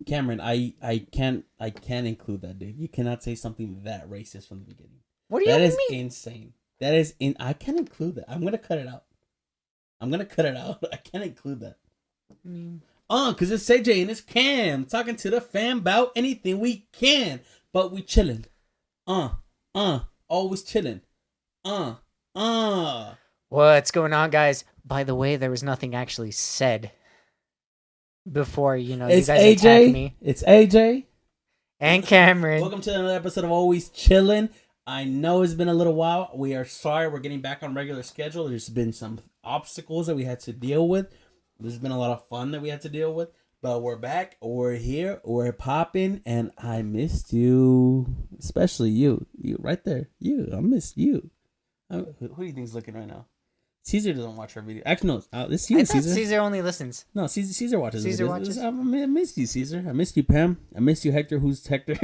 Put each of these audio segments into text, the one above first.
Cameron, I can't include that, dude. You cannot say something that racist from the beginning. What do you That is mean? insane. That is in. I can't include that. I'm gonna cut it out. I can't include that. Cause it's CJ and it's Cam talking to the fam about anything we can, but we chilling. Always chilling. What's going on, guys? By the way, there was nothing actually said before, It's you guys AJ. attack me. It's AJ. And Cameron. Welcome to another episode of Always Chillin'. I know it's been a little while. We are sorry. We're getting back on regular schedule. There's been some obstacles that we had to deal with. There's been a lot of fun that we had to deal with. But we're back. We're here. We're popping. And I missed you. Especially you. You right there. You. I missed you. Who do you think's looking right now? Caesar doesn't watch our video. Actually, no. This is you, I thought Caesar. Caesar only listens. No, Caesar watches. Caesar watches. I missed you, Caesar. I missed you, Pam. I missed you, Hector. Who's Hector?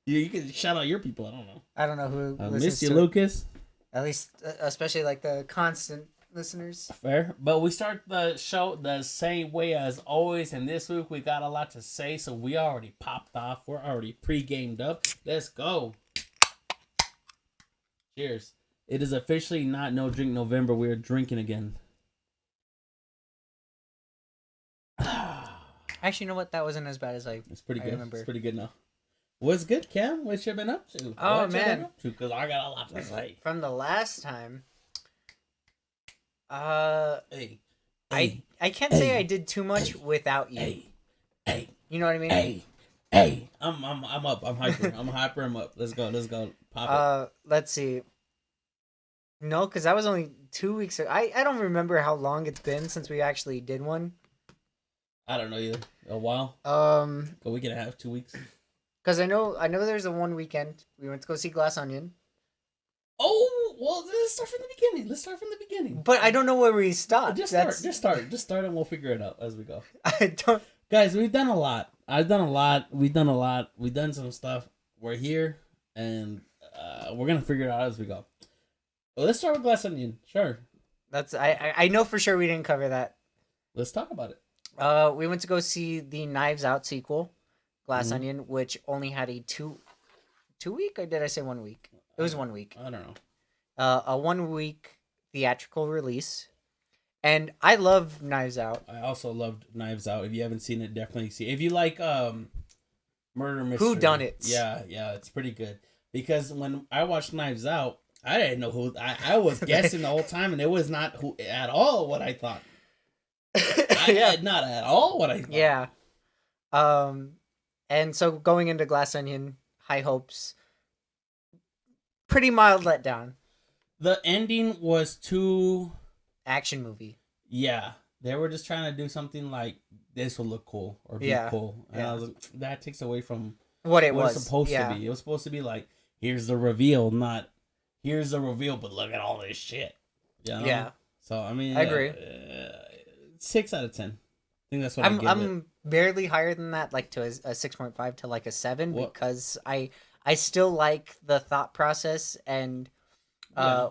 You can shout out your people. I don't know. I don't know who I listens missed you, to Lucas. At least, especially like the constant listeners. Fair. But we start the show the same way as always. And this week we got a lot to say. So we already popped off. We're already pre-gamed up. Let's go. Cheers. It is officially not No Drink November. We're drinking again. Actually, you know what? That wasn't as bad as It's pretty good. remember. It's pretty good now. What's good, Cam? What you been up to? Oh, man. Because I got a lot to say. From the last time, Hey. I can't say I did too much without you. Hey. You know what I mean? Hey. I'm up. I'm hyper. I'm hyper. I'm up. Let's go. Pop it. Let's see. No, because that was only 2 weeks ago. I don't remember how long it's been since we actually did one. I don't know either. A while. A week and a half, 2 weeks. Because I know there's a one weekend we went to go see Glass Onion. Oh well, let's start from the beginning. But I don't know where we stopped. Just start, and we'll figure it out as we go. I don't. Guys, we've done a lot. I've done a lot. We've done a lot. We've done some stuff. We're here, and we're gonna figure it out as we go. Well, let's start with Glass Onion. Sure. That's I know for sure we didn't cover that. Let's talk about it. We went to go see the Knives Out sequel, Glass Onion, which only had a two week, or did I say 1 week? It was 1 week. I don't know. A 1 week theatrical release, and I love Knives Out. I also loved Knives Out. If you haven't seen it, definitely see. If you like murder mystery, whodunits. Yeah, it's pretty good. Because when I watched Knives Out, I didn't know who I was guessing the whole time, and it was not who at all what I thought. Not at all what I thought. Yeah. And so going into Glass Onion, high hopes. Pretty mild letdown. The ending was too Action movie. Yeah, they were just trying to do something like this will look cool or be cool, and I was like, that takes away from what it was was supposed to be. It was supposed to be like, here's the reveal, not here's the reveal, but look at all this shit. Yeah. So I mean, I agree. 6 out of 10. I think that's what I'm barely higher than that, like to a 6.5 to like a 7, because I still like the thought process, and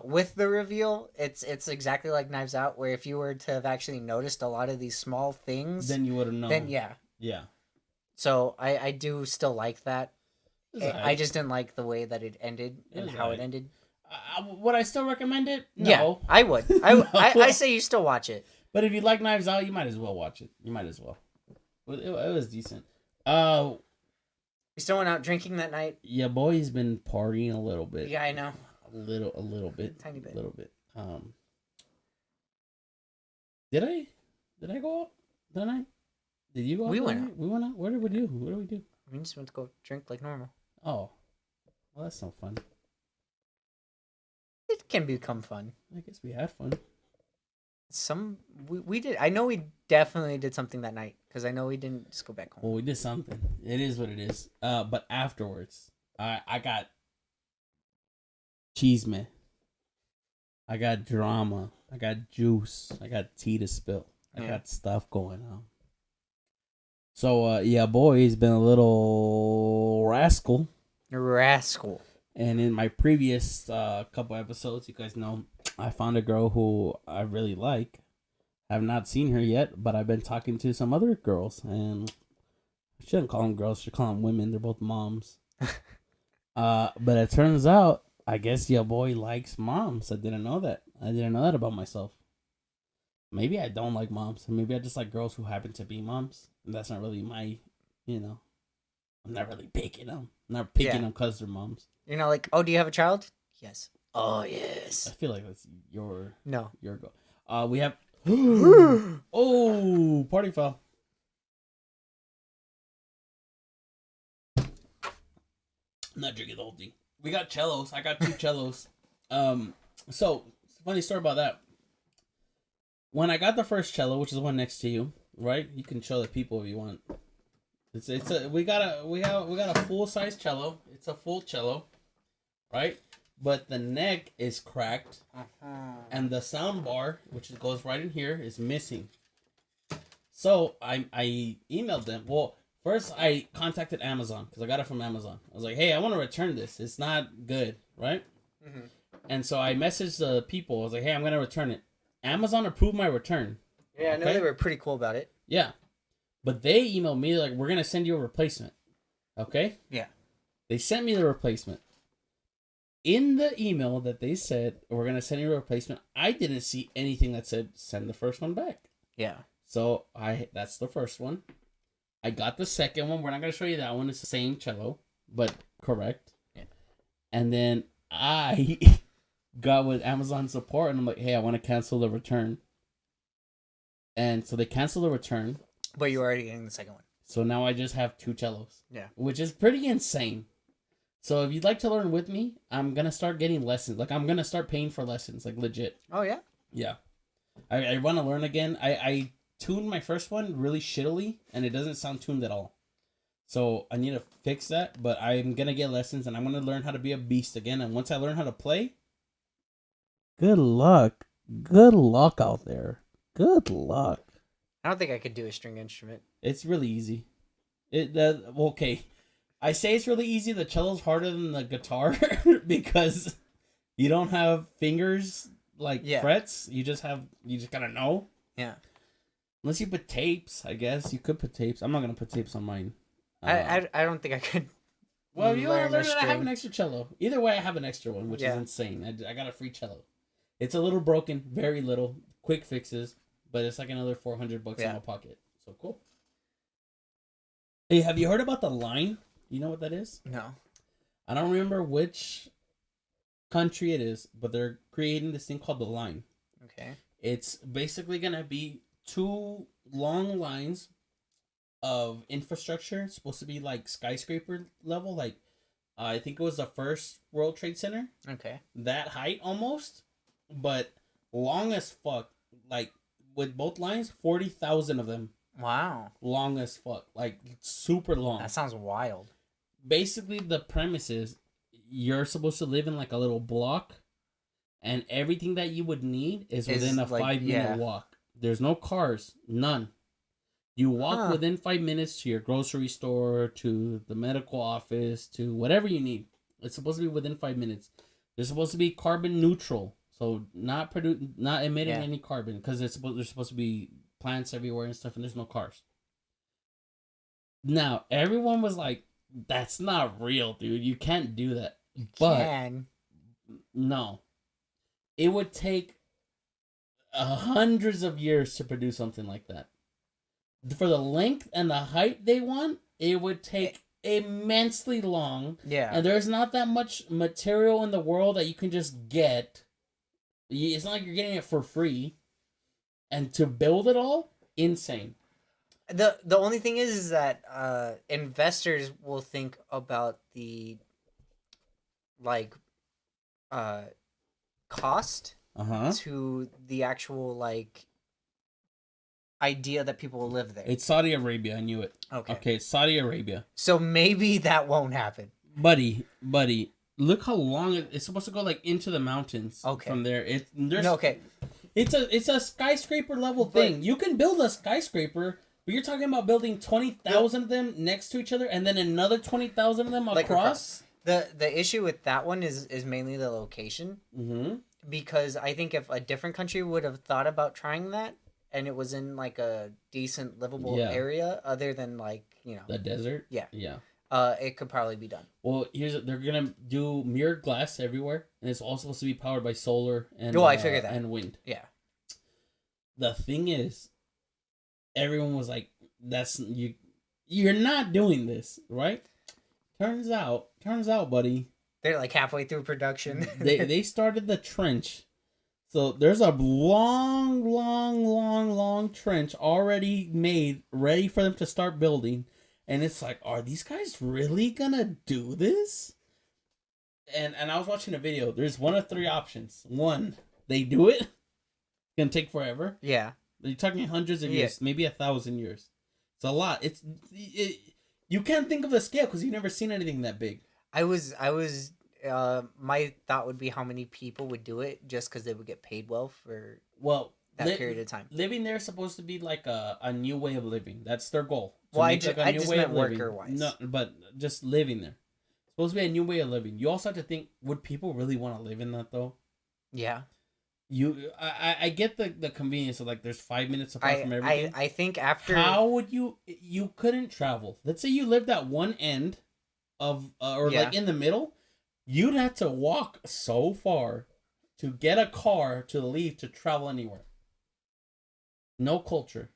with the reveal, it's exactly like Knives Out, where if you were to have actually noticed a lot of these small things, then you would have known. Then yeah. So I do still like that. I just didn't like the way that it ended and how it ended. Would I still recommend it? No. Yeah, I would. I say you still watch it. But if you like Knives Out, you might as well watch it. You might as well. It was decent. You still went out drinking that night? Yeah, boy's been partying a little bit. Yeah, I know. A little bit. Tiny bit. A little bit. Did I go out that night? Did you go out? We went out. We went out? What did we do? We just went to go drink like normal. Oh. Well, that's no fun. It can become fun. I guess we had fun. We did. I know we definitely did something that night, because I know we didn't just go back home. Well, we did something. It is what it is. But afterwards, I got cheese, man. I got drama. I got juice. I got tea to spill. I got stuff going on. So, boy's been a little rascal. And in my previous couple episodes, you guys know, I found a girl who I really like. Have not seen her yet, but I've been talking to some other girls, and I shouldn't call them girls. I should call them women. They're both moms. But it turns out, I guess your boy likes moms. I didn't know that. I didn't know that about myself. Maybe I don't like moms. Maybe I just like girls who happen to be moms. And that's not really my, you know, I'm not really picking them. I'm not picking them because they're moms. You're not like, oh, do you have a child? Yes. Oh, I yes. feel like that's your goal. We have oh, party foul. I'm not drinking the whole thing. We got cellos. I got 2 cellos. So funny story about that. When I got the first cello, which is the one next to you, right? You can show the people if you want. We got a full size cello. It's a full cello, right? But the neck is cracked, and the sound bar, which goes right in here, is missing. So I emailed them. Well, first I contacted Amazon because I got it from Amazon. I was like, hey, I want to return this. It's not good, right? Mm-hmm. And so I messaged the people. I was like, hey, I'm gonna return it. Amazon approved my return. Yeah, I know they were pretty cool about it. Yeah, but they emailed me like, we're gonna send you a replacement. Okay. Yeah. They sent me the replacement. In the email that they said, we're going to send you a replacement, I didn't see anything that said, send the first one back. Yeah. So, that's the first one. I got the second one. We're not going to show you that one. It's the same cello, but correct. Yeah. And then I got with Amazon support, and I'm like, hey, I want to cancel the return. And so they canceled the return. But you're already getting the second one. So now I just have 2 cellos. Yeah. Which is pretty insane. So if you'd like to learn with me, I'm going to start getting lessons. Like, I'm going to start paying for lessons, like, legit. Oh, yeah? Yeah. I want to learn again. I tuned my first one really shittily, and it doesn't sound tuned at all. So I need to fix that, but I'm going to get lessons, and I'm going to learn how to be a beast again. And once I learn how to play, good luck. Good luck out there. Good luck. I don't think I could do a string instrument. It's really easy. Okay. I say it's really easy. The cello's harder than the guitar because you don't have fingers like frets. You just gotta know. Yeah. Unless you put tapes, I guess you could put tapes. I'm not gonna put tapes on mine. I don't think I could. Well, you learn that I have an extra cello. Either way, I have an extra one, which is insane. I got a free cello. It's a little broken, very little, quick fixes, but it's like another $400 in my pocket. So cool. Hey, have you heard about the line? You know what that is? No. I don't remember which country it is, but they're creating this thing called the line. Okay. It's basically going to be 2 long lines of infrastructure. It's supposed to be like skyscraper level. Like, I think it was the first World Trade Center. Okay. That height almost, but long as fuck. Like, with both lines, 40,000 of them. Wow. Long as fuck. Like, super long. That sounds wild. Basically, the premise is you're supposed to live in like a little block, and everything that you would need is within a 5-minute walk. There's no cars, none. You walk within 5 minutes to your grocery store, to the medical office, to whatever you need. It's supposed to be within 5 minutes. They're supposed to be carbon neutral, so not emitting any carbon, because there's supposed to be plants everywhere and stuff, and there's no cars. Now everyone was like, that's not real, dude. You can't do that. No. It would take hundreds of years to produce something like that. For the length and the height they want, it would take immensely long. Yeah. And there's not that much material in the world that you can just get. It's not like you're getting it for free. And to build it all, insane. The only thing is that investors will think about the cost to the actual idea that people will live there. It's Saudi Arabia. I knew it. Okay, it's Saudi Arabia. So maybe that won't happen. Buddy, look how long it's supposed to go into the mountains. Okay. From there, It's a skyscraper level thing. You can build a skyscraper. But you're talking about building 20,000 of them next to each other, and then another 20,000 of them across. The issue with that one is mainly the location. Mm-hmm. Because I think if a different country would have thought about trying that, and it was in like a decent livable Yeah. area, other than like The desert. yeah, Yeah. it could probably be done. Well, they're gonna do mirrored glass everywhere, and it's all supposed to be powered by solar Oh, I figured that. and wind. Yeah. The thing is, everyone was like, "That's you. You're not doing this, right?" Turns out, buddy, They're like halfway through production. they started the trench. So there's a long trench already made, ready for them to start building. And it's like, are these guys really gonna do this? And I was watching a video. There's one of three options. One, they do it. It's gonna take forever. Yeah. You're talking hundreds of years, maybe 1,000 years. It's a lot. You can't think of the scale because you've never seen anything that big. I was my thought would be how many people would do it just because they would get paid well for that period of time. Living there is supposed to be like a new way of living. That's their goal. Well, I just meant worker wise. No, but just living there. It's supposed to be a new way of living. You also have to think: would people really want to live in that though? Yeah. I get the convenience of like there's 5 minutes apart from everything. I think after how would you couldn't travel? Let's say you lived at one end of or like in the middle. You'd have to walk so far to get a car to leave to travel anywhere. No culture.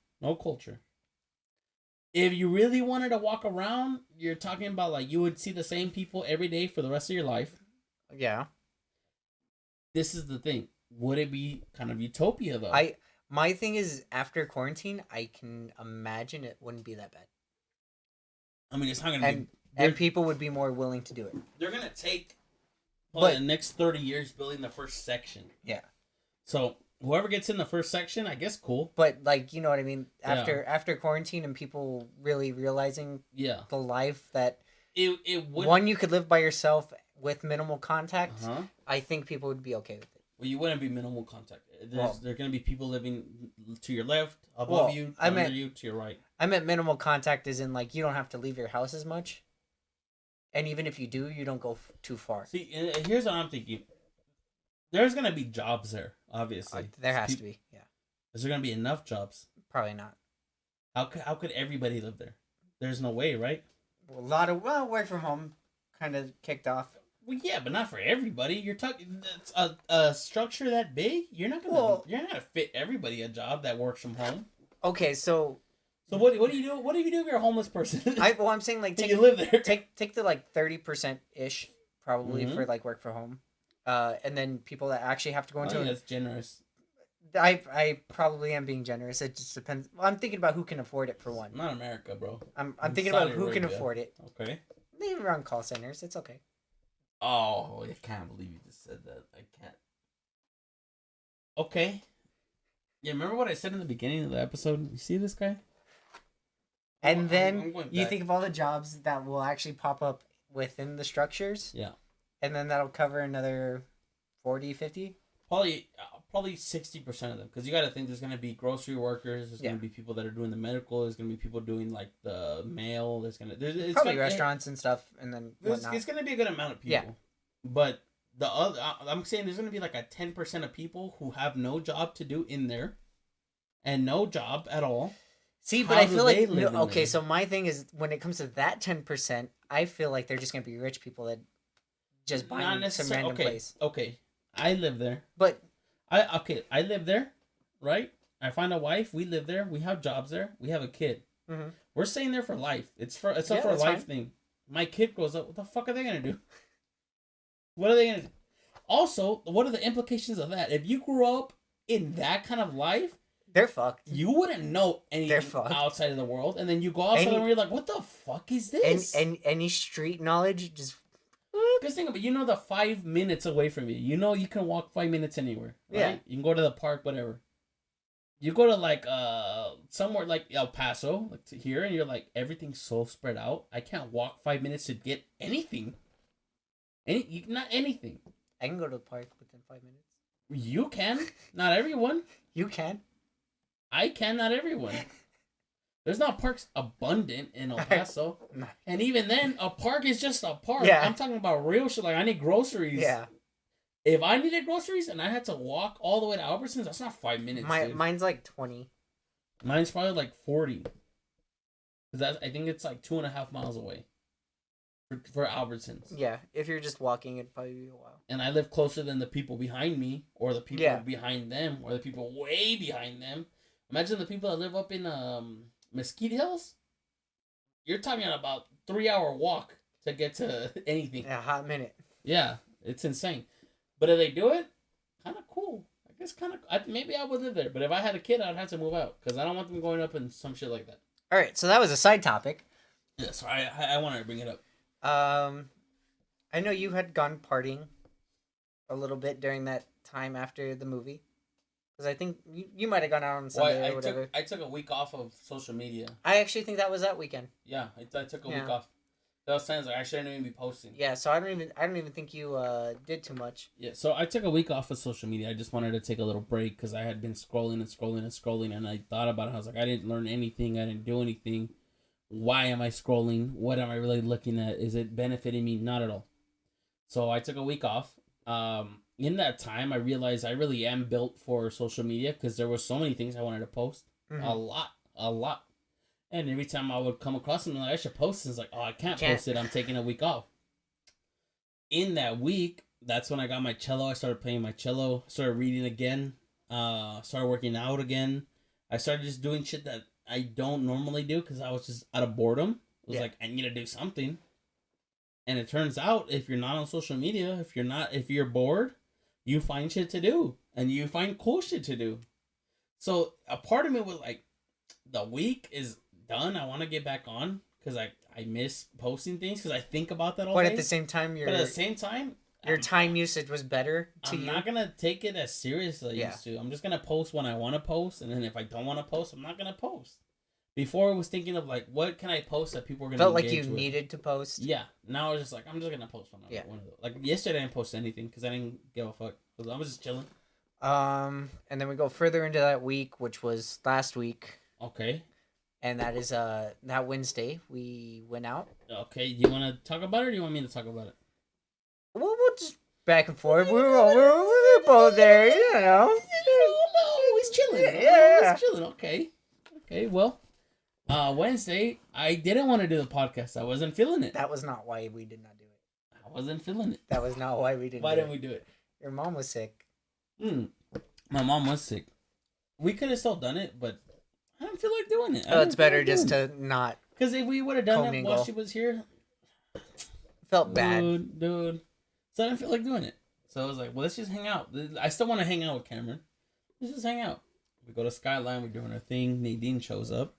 If you really wanted to walk around, you're talking about like you would see the same people every day for the rest of your life. Yeah. This is the thing. Would it be kind of utopia though? My thing is after quarantine, I can imagine it wouldn't be that bad. I mean, it's not gonna be. And people would be more willing to do it. They're gonna take the next 30 years building the first section. Yeah. So whoever gets in the first section, I guess, cool. But like, you know what I mean? After quarantine and people really realizing the life that it would one you could live by yourself with minimal contact, I think people would be okay with it. Well, you wouldn't be minimal contact. There's going to be people living to your left, above you, under you, to your right. I meant minimal contact as in like you don't have to leave your house as much. And even if you do, you don't go too far. See, here's what I'm thinking. There's going to be jobs there, obviously. There has to be, yeah. Is there going to be enough jobs? Probably not. How could everybody live there? There's no way, right? A lot of work from home kind of kicked off. Well, yeah, but not for everybody. You're talking a structure that big. You're not gonna fit everybody a job that works from home. Okay, so what do you do? What do you do if you're a homeless person? I'm saying like you live there. Take the like 30% ish probably for like work from home, and then people that actually have to go into. I think that's generous. I probably am being generous. It just depends. Well, I'm thinking about who can afford it for one. Not America, bro. I'm thinking about who can afford it. Okay. They run call centers. It's okay. Oh, I can't believe you just said that. I can't. Okay. Yeah, remember what I said in the beginning of the episode? You see this guy? And then you think of all the jobs that will actually pop up within the structures. Yeah. And then that'll cover another 40, 50? Probably 60% of them. Because you got to think there's going to be grocery workers. There's going to be people that are doing the medical. There's going to be people doing like the mail. There's probably restaurants and stuff. And then whatnot. It's going to be a good amount of people. Yeah. But the other, I'm saying there's going to be like a 10% of people who have no job to do in there. And no job at all. See, but I feel like okay. So my thing is, when it comes to that 10%, I feel like they're just gonna be rich people that just buy some random place. Okay, I live there, but I live there, right? I find a wife. We live there. We have jobs there. We have a kid. Mm-hmm. We're staying there for life. It's for a life thing. My kid grows up. What the fuck are they gonna do? What are they gonna do? Also, what are the implications of that? If you grew up in that kind of life. They're fucked. You wouldn't know anything outside of the world, and then you go outside and you're like, "What the fuck is this?" And any street knowledge just. Just think about it. The 5 minutes away from you. You can walk 5 minutes anywhere. Right? Yeah. You can go to the park, whatever. You go to like somewhere like El Paso, like to here, and you're like, everything's so spread out. I can't walk 5 minutes to get anything. Not anything. I can go to the park within 5 minutes. You can. Not everyone. You can. I can, not everyone. There's not parks abundant in El Paso. And even then, a park is just a park. Yeah. I'm talking about real shit. Like, I need groceries. Yeah. If I needed groceries and I had to walk all the way to Albertsons, that's not 5 minutes. Mine's like 20. Mine's probably like 40. Because I think it's like 2.5 miles away for Albertsons. Yeah, if you're just walking, it'd probably be a while. And I live closer than the people behind me, or the people Yeah. behind them, or the people way behind them. Imagine the people that live up in Mesquite Hills. You're talking about 3 hour walk to get to anything. Yeah, a hot minute. Yeah, it's insane. But if they do it, kind of cool. I guess maybe I would live there. But if I had a kid, I'd have to move out because I don't want them going up in some shit like that. All right, so that was a side topic. Yeah, so I wanted to bring it up. I know you had gone partying a little bit during that time after the movie. Because I think you might have gone out on Sunday or whatever. I took a week off of social media. I actually think that was that weekend. Yeah, I took a week off. Those times I shouldn't even be posting. Yeah, so I don't even think you did too much. Yeah, so I took a week off of social media. I just wanted to take a little break because I had been scrolling, and I thought about it. I was like, I didn't learn anything. I didn't do anything. Why am I scrolling? What am I really looking at? Is it benefiting me? Not at all. So I took a week off. In that time, I realized I really am built for social media because there were so many things I wanted to post. Mm-hmm. A lot. And every time I would come across something like I should post, it's like, oh, I can't post it. I'm taking a week off. In that week, that's when I got my cello. I started playing my cello. Started reading again. Started working out again. I started just doing shit that I don't normally do because I was just out of boredom. It was like, I need to do something. And it turns out, if you're not on social media, if you're bored, you find shit to do. And you find cool shit to do. So a part of me was like, the week is done. I want to get back on because I miss posting things because I think about that all day. But at the same time, your time usage was better to you. I'm not going to take it as serious as I used to. I'm just going to post when I want to post. And then if I don't want to post, I'm not going to post. Before I was thinking of like, what can I post that people are going to engage with? Felt like you needed to post? Yeah. Now I was just like, I'm just going to post one. Yeah. Like yesterday I didn't post anything because I didn't give a fuck. I was just chilling. And then we go further into that week, which was last week. Okay. And that is that Wednesday we went out. Okay. Do you want to talk about it or do you want me to talk about it? We'll just back and forth. We were both there, you know. No, he's chilling. Yeah. He's chilling. Okay. Okay, well. Wednesday, I didn't want to do the podcast. I wasn't feeling it. That was not why we did not do it. I wasn't feeling it. That was not why we didn't. Why didn't we do it? Your mom was sick. My mom was sick. We could have still done it, but I don't feel like doing it. Oh, it's better just to not. Because if we would have done it while she was here, felt bad, dude. So I didn't feel like doing it. So I was like, well, let's just hang out. I still want to hang out with Cameron. Let's just hang out. We go to Skyline. We're doing our thing. Nadine shows up.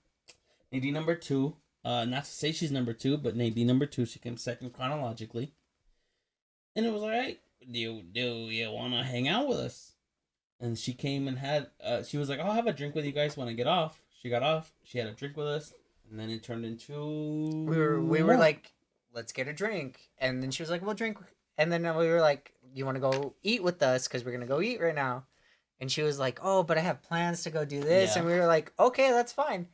Nadine number 2. Not to say she's number 2, but Nadine number 2. She came second chronologically. And it was like, hey, do you want to hang out with us? And she came and had, she was like, I'll have a drink with you guys when I get off. She got off. She had a drink with us. And then it turned into... We were like, let's get a drink. And then she was like, we'll drink. And then we were like, you want to go eat with us? Because we're going to go eat right now. And she was like, oh, but I have plans to go do this. Yeah. And we were like, okay, that's fine.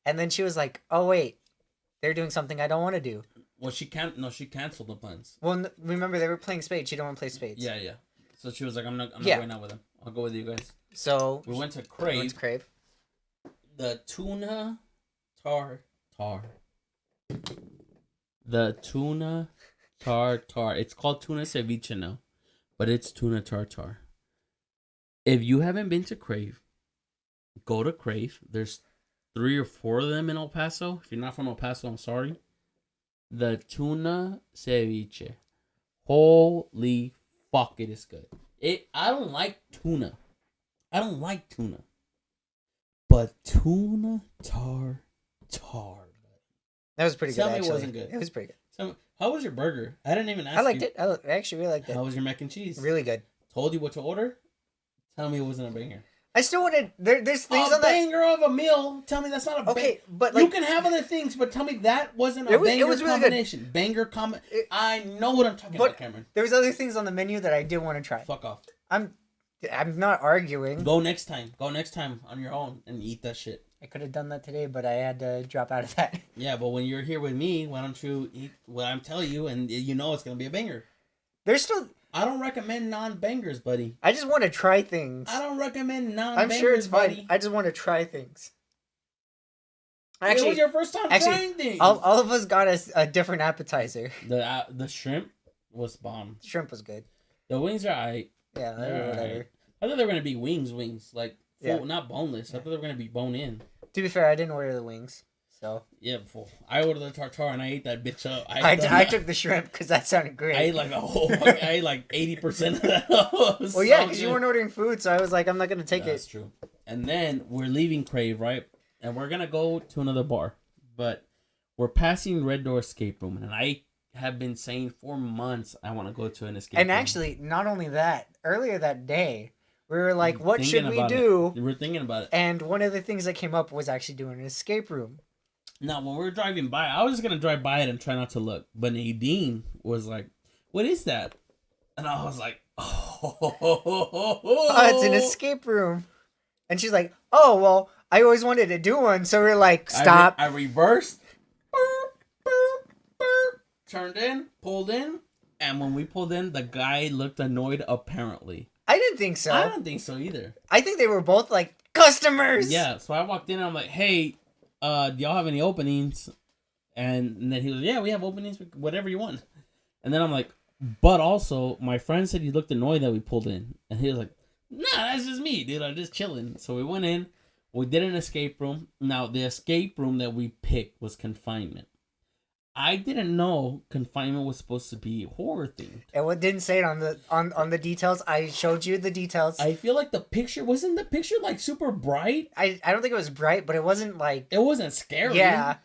And then she was like, oh, wait, they're doing something I don't want to do. Well, she canceled the plans. Well, remember, they were playing spades. She don't want to play spades. Yeah. So she was like, I'm not going out with them. I'll go with you guys. So we went to Crave. The tuna tartar. The tuna tartar. It's called tuna ceviche now, but it's tuna tartar. If you haven't been to Crave, go to Crave. There's 3 or 4 of them in El Paso. If you're not from El Paso, I'm sorry. The tuna ceviche. Holy fuck, it is good. I don't like tuna. But tuna tartar. That was pretty good. Tell me it wasn't good. It was pretty good. How was your burger? I didn't even ask you. I liked it. I actually really liked it. How was your mac and cheese? Really good. Told you what to order? Tell me it wasn't a banger. I still wanted. There's things on that. A banger of a meal. Tell me that's not a banger. Okay, but like, you can have other things, but tell me that wasn't a banger combination. Really banger combination. I know what I'm talking about, Cameron. There was other things on the menu that I did want to try. Fuck off. I'm not arguing. Go next time on your own and eat that shit. I could have done that today, but I had to drop out of that. Yeah, but when you're here with me, why don't you eat what I'm telling you, and you know it's gonna be a banger. There's still. I don't recommend non-bangers, buddy. I just want to try things. I don't recommend non-bangers, I'm sure it's fine. buddy. I just want to try things. Actually, it was your first time trying things. All of us got a different appetizer. The shrimp was bomb. Shrimp was good. The wings are alright. Yeah, whatever. Right. I thought they were gonna be wings, like full, Yeah. not boneless. I thought they were gonna be bone in. To be fair, I didn't order the wings, so Yeah, full. I ordered the tartare and I ate that bitch up. I took the shrimp because that sounded great. I ate like a whole. I ate like 80% of that. Well, yeah, because you weren't ordering food, so I was like, I'm not gonna take it. That's true. And then we're leaving Crave, right? And we're gonna go to another bar, but we're passing Red Door Escape Room, and I have been saying for months I want to go to an escape room. And actually, not only that, earlier that day, we were like, what should we do? We were thinking about it. And one of the things that came up was actually doing an escape room. Now, when we were driving by, I was just going to drive by it and try not to look. But Nadine was like, what is that? And I was like, oh, it's an escape room. And she's like, oh, well, I always wanted to do one. So we're like, stop. I reversed. Turned in, pulled in, and when we pulled in, the guy looked annoyed, apparently. I didn't think so. I don't think so either. I think they were both like, customers! Yeah, so I walked in and I'm like, hey, do y'all have any openings? And then he was, yeah, we have openings, whatever you want. And then I'm like, but also, my friend said he looked annoyed that we pulled in. And he was like, nah, that's just me, dude, I'm just chilling. So we went in, we did an escape room. Now, the escape room that we picked was confinement. I didn't know confinement was supposed to be horror themed. And what didn't say it on the details. I showed you the details. I feel like wasn't the picture like super bright? I don't think it was bright, but it wasn't like, it wasn't scary. Yeah.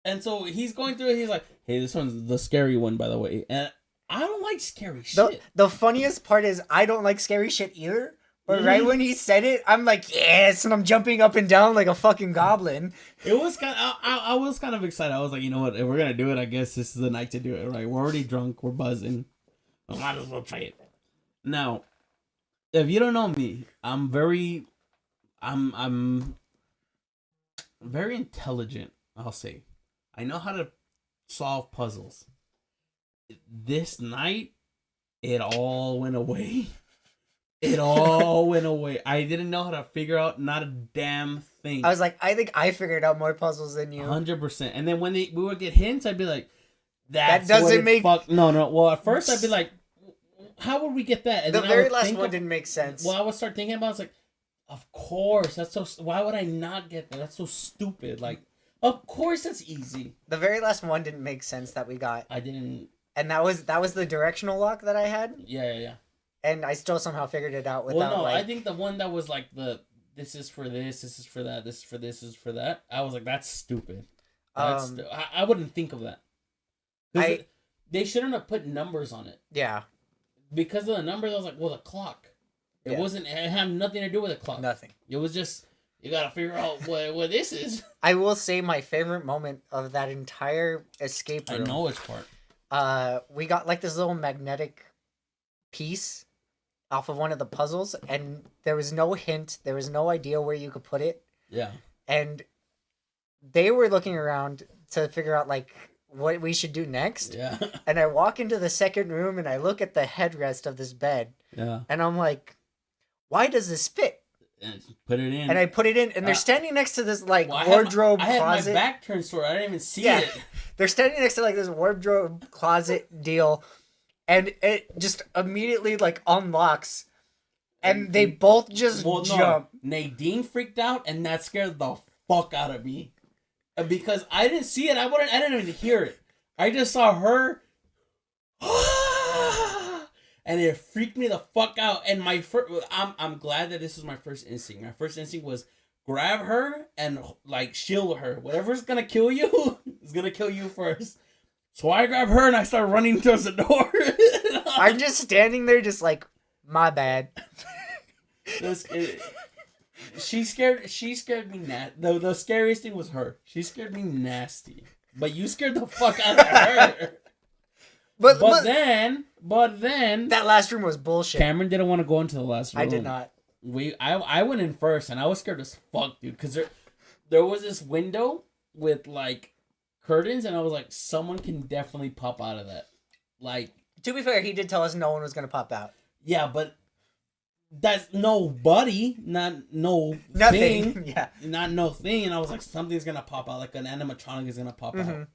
And so he's going through it, he's like, hey, this one's the scary one, by the way. And I don't like scary shit. The funniest part is I don't like scary shit either. But right when he said it, I'm like, yes, and I'm jumping up and down like a fucking goblin. It was kind of, I was kind of excited. I was like, you know what, if we're gonna do it, I guess this is the night to do it, right? We're already drunk, we're buzzing. I might as well try it. Now, if you don't know me, I'm very intelligent, I'll say. I know how to solve puzzles. This night, it all went away. It all went away. I didn't know how to figure out not a damn thing. I was like, I think I figured out more puzzles than you. 100%. And then when we would get hints, I'd be like, that doesn't make... No. Well, at first I'd be like, how would we get that? And the very last one didn't make sense. Well, I would start thinking about it. I was like, of course. That's so... Why would I not get that? That's so stupid. Like, of course that's easy. The very last one didn't make sense that we got. I didn't... And that was the directional lock that I had? Yeah. And I still somehow figured it out without, well, no, I think the one that was like this is for this is for that, this is for this is for that. I was like, that's stupid. I wouldn't think of that. They shouldn't have put numbers on it. Yeah. Because of the numbers, I was like, well, the clock. It had nothing to do with the clock. Nothing. It was just, you gotta figure out what this is. I will say my favorite moment of that entire escape room. I know which part. We got like this little magnetic piece off of one of the puzzles, and there was no hint, there was no idea where you could put it. Yeah. And they were looking around to figure out like what we should do next. Yeah. And I walk into the second room and I look at the headrest of this bed. Yeah. And I'm like, why does this fit? And put it in. And I put it in, and they're standing next to this like wardrobe closet. I had my back turned so I didn't even see it. They're standing next to like this wardrobe closet deal. And it just immediately like unlocks, and they both just jump. Nadine freaked out, and that scared the fuck out of me, because I didn't see it. I didn't even hear it. I just saw her, and it freaked me the fuck out. And I'm glad that this was my first instinct. My first instinct was grab her and like shield her. Whatever's gonna kill you is gonna kill you first. So I grab her and I start running towards the door. I'm just standing there, just like, my bad. She scared me. The scariest thing was her. She scared me nasty. But you scared the fuck out of her. But then that last room was bullshit. Cameron didn't want to go into the last room. I did not. I went in first, and I was scared as fuck, dude. Because there was this window with like curtains, and I was like, someone can definitely pop out of that. Like, to be fair, he did tell us no one was gonna pop out. Yeah, but That's nobody, not no Nothing. thing, Yeah. not no thing. And I was like, something's gonna pop out, like an animatronic is gonna pop out.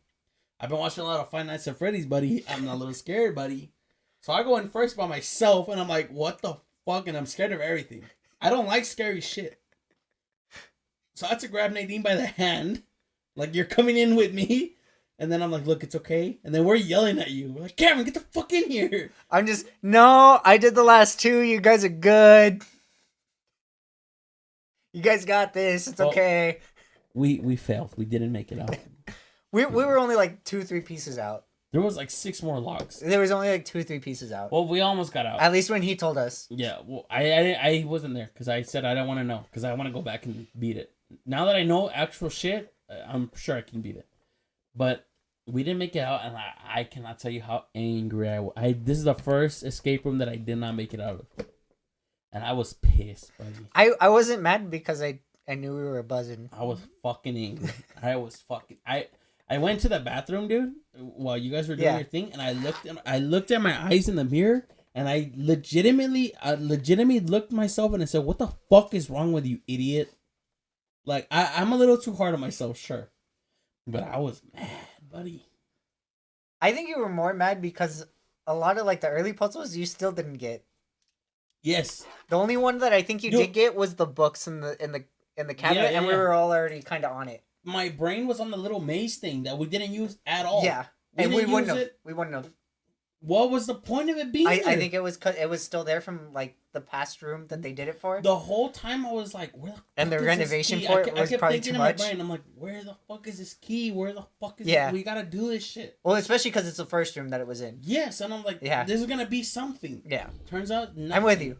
I've been watching a lot of Five Nights at Freddy's, buddy. I'm a little scared, buddy. So I go in first by myself, and I'm like, what the fuck? And I'm scared of everything. I don't like scary shit. So I had to grab Nadine by the hand, like, you're coming in with me. And then I'm like, look, it's okay. And then we're yelling at you. We're like, Cameron, get the fuck in here. I'm just, no, I did the last two. You guys are good. You guys got this. It's okay. We failed. We didn't make it out. We were only like 2-3 pieces out. There was like 6 more logs. There was only like 2-3 pieces out. Well, we almost got out. At least when he told us. Yeah, well, I wasn't there because I said I don't want to know because I want to go back and beat it. Now that I know actual shit, I'm sure I can beat it. But we didn't make it out, and I cannot tell you how angry I was. This is the first escape room that I did not make it out of. And I was pissed, buddy. I wasn't mad because I knew we were buzzing. I was fucking angry. I went to the bathroom, dude, while you guys were doing your thing, and I looked at my eyes in the mirror, and I legitimately looked myself and I said, "What the fuck is wrong with you, idiot?" Like I'm a little too hard on myself, sure, but I was mad, buddy. I think you were more mad because a lot of like the early puzzles you still didn't get. Yes. The only one that I think you did get was the books in the cabinet, and we were all already kind of on it. My brain was on the little maze thing that we didn't use at all. Yeah, and we wouldn't have. What was the point of it being there? I think it was 'cause it was still there from like the past room that they did it for. The whole time I was like, where the and fuck the is renovation this key? for it was I kept probably thinking too in my much. brain, I'm like, where the fuck is this key? Where the fuck is Yeah. it? We gotta do this shit. Well, especially because it's the first room that it was in. Yes, and I'm like, this is gonna be something. Yeah. Turns out nothing. I'm with you.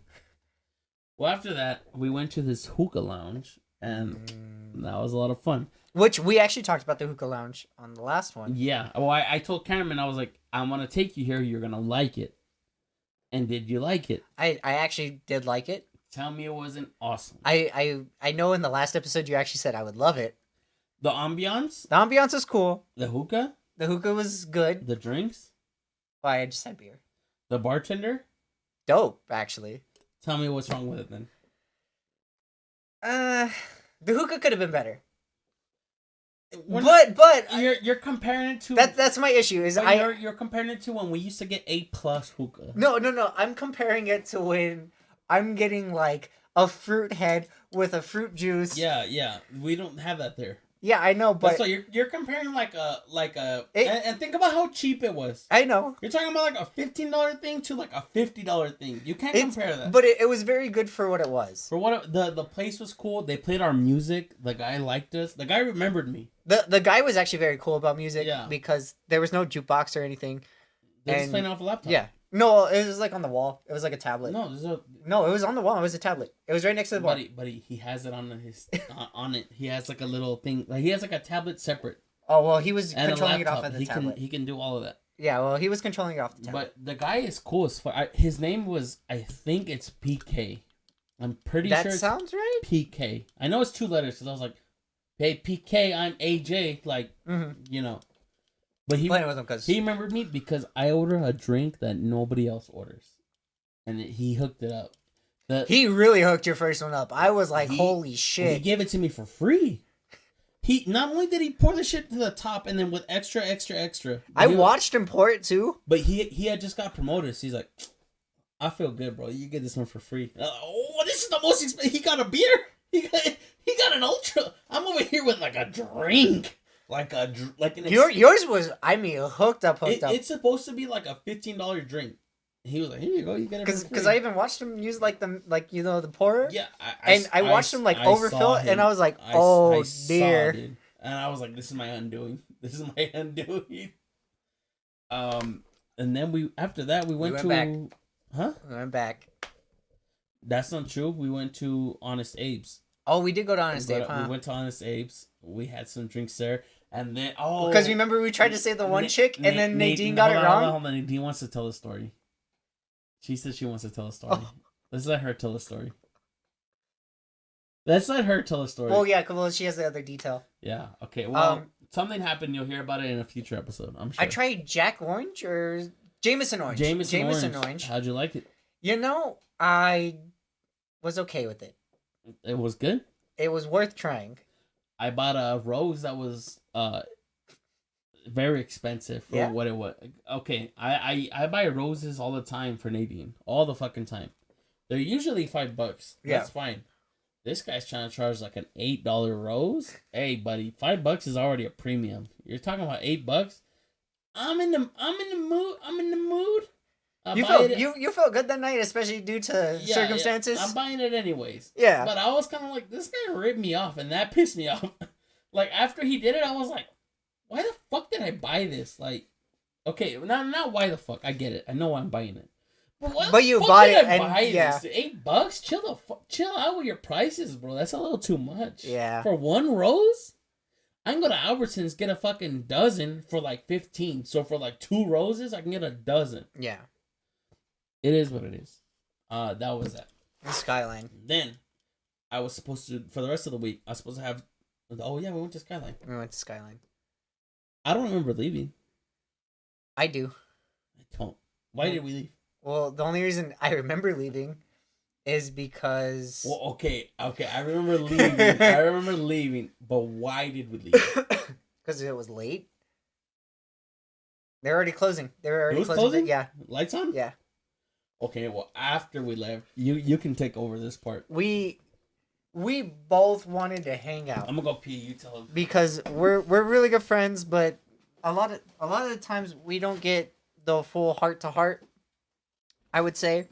Well, after that, we went to this hookah lounge, and that was a lot of fun. Which we actually talked about the hookah lounge on the last one. Yeah. Well, I told Cameron, I was like, I'm gonna take you here. You're gonna like it. And did you like it? I actually did like it. Tell me it wasn't awesome. I know in the last episode you actually said I would love it. The ambiance? The ambiance was cool. The hookah? The hookah was good. The drinks? Oh, I just had beer. The bartender? Dope, actually. Tell me what's wrong with it then. The hookah could have been better. But But you're comparing it to that's my issue is you're comparing it to when we used to get A+ hookah. No. I'm comparing it to when I'm getting like a fruit head with a fruit juice. Yeah. We don't have that there. Yeah, I know, but so you're comparing and think about how cheap it was. I know. You're talking about like a $15 thing to like a $50 thing. You can't compare that. But it was very good for what it was. For what the place was cool. They played our music. The guy liked us. The guy remembered me. The guy was actually very cool about music. Yeah. Because there was no jukebox or anything. They just playing off a laptop. Yeah. No, it was like on the wall. It was like a tablet. No, it was on the wall. It was a tablet. It was right next to the bar. Buddy, he has it on his on it. He has like a little thing. Like he has like a tablet separate. Oh well, he was controlling it off of the tablet. He can do all of that. Yeah, well, he was controlling it off the tablet. But the guy is cool as fuck. His name was, I think it's PK. I'm pretty sure. That sounds right. PK. I know it's 2 letters because I was like, hey PK, I'm AJ. Like, you know. But he remembered me because I ordered a drink that nobody else orders, and he hooked it up. He really hooked your first one up. I was like, holy shit! He gave it to me for free. He not only did he pour the shit to the top, and then with extra. I watched him pour it too. But he had just got promoted, so he's like, I feel good, bro. You get this one for free. Oh, this is the most expensive. He got a beer. He got an ultra. I'm over here with like a drink. Yours was, I mean, hooked up. It's supposed to be like a $15 drink. He was like, here you go, you get it for free. Because I even watched him use the pourer. Yeah, I watched him overfill it, and I was like, oh dear. And I was like, this is my undoing. And then after that we went back. Huh? We went back. That's not true. We went to Honest Abe's. Oh, we did go to Honest Abe's. We went to Honest Abe's. We had some drinks there. And then, because remember we tried to say the one chick, and then Nadine got it wrong? Hold on. Nadine wants to tell a story. She said she wants to tell a story. Let's let her tell a story. Oh, yeah, well, she has the other detail. Yeah, okay. Well, something happened. You'll hear about it in a future episode, I'm sure. I tried Jack Orange or Jameson Orange. Jameson Orange. How'd you like it? You know, I was okay with it. It was good. It was worth trying. I bought a rose that was very expensive for Yeah. what it was. Okay, I buy roses all the time for Nadine, all the fucking time. They're usually $5. Yeah. That's fine. This guy's trying to charge like an $8 rose. Hey, buddy, $5 is already a premium. You're talking about $8. I'm in the mood. I'm in the mood. You felt good that night, especially due to circumstances. Yeah. I'm buying it anyways. Yeah. But I was kind of like, this guy ripped me off, and that pissed me off. Like after he did it, I was like, why the fuck did I buy this? Like, okay, not why the fuck. I get it. I know why I'm buying it. But you bought it, and this? $8? Chill out with your prices, bro. That's a little too much. Yeah. For one rose, I can go to Albertsons, get a fucking dozen for like 15. So for like 2 roses, I can get a dozen. Yeah. It is what it is. That was that. The Skyline. Then I was supposed to, for the rest of the week, I was supposed to have. Oh yeah, we went to Skyline. We went to Skyline. I don't remember leaving. I do. I don't. Why did we leave? Well, the only reason I remember leaving is because. Well, okay. I remember leaving. But why did we leave? Because it was late. They're already closing. It was closing? Yeah. Lights on? Yeah. Okay. Well, after we left, you can take over this part. We both wanted to hang out. I'm gonna go pee. You tell them. Because we're really good friends, but a lot of the times we don't get the full heart to heart, I would say.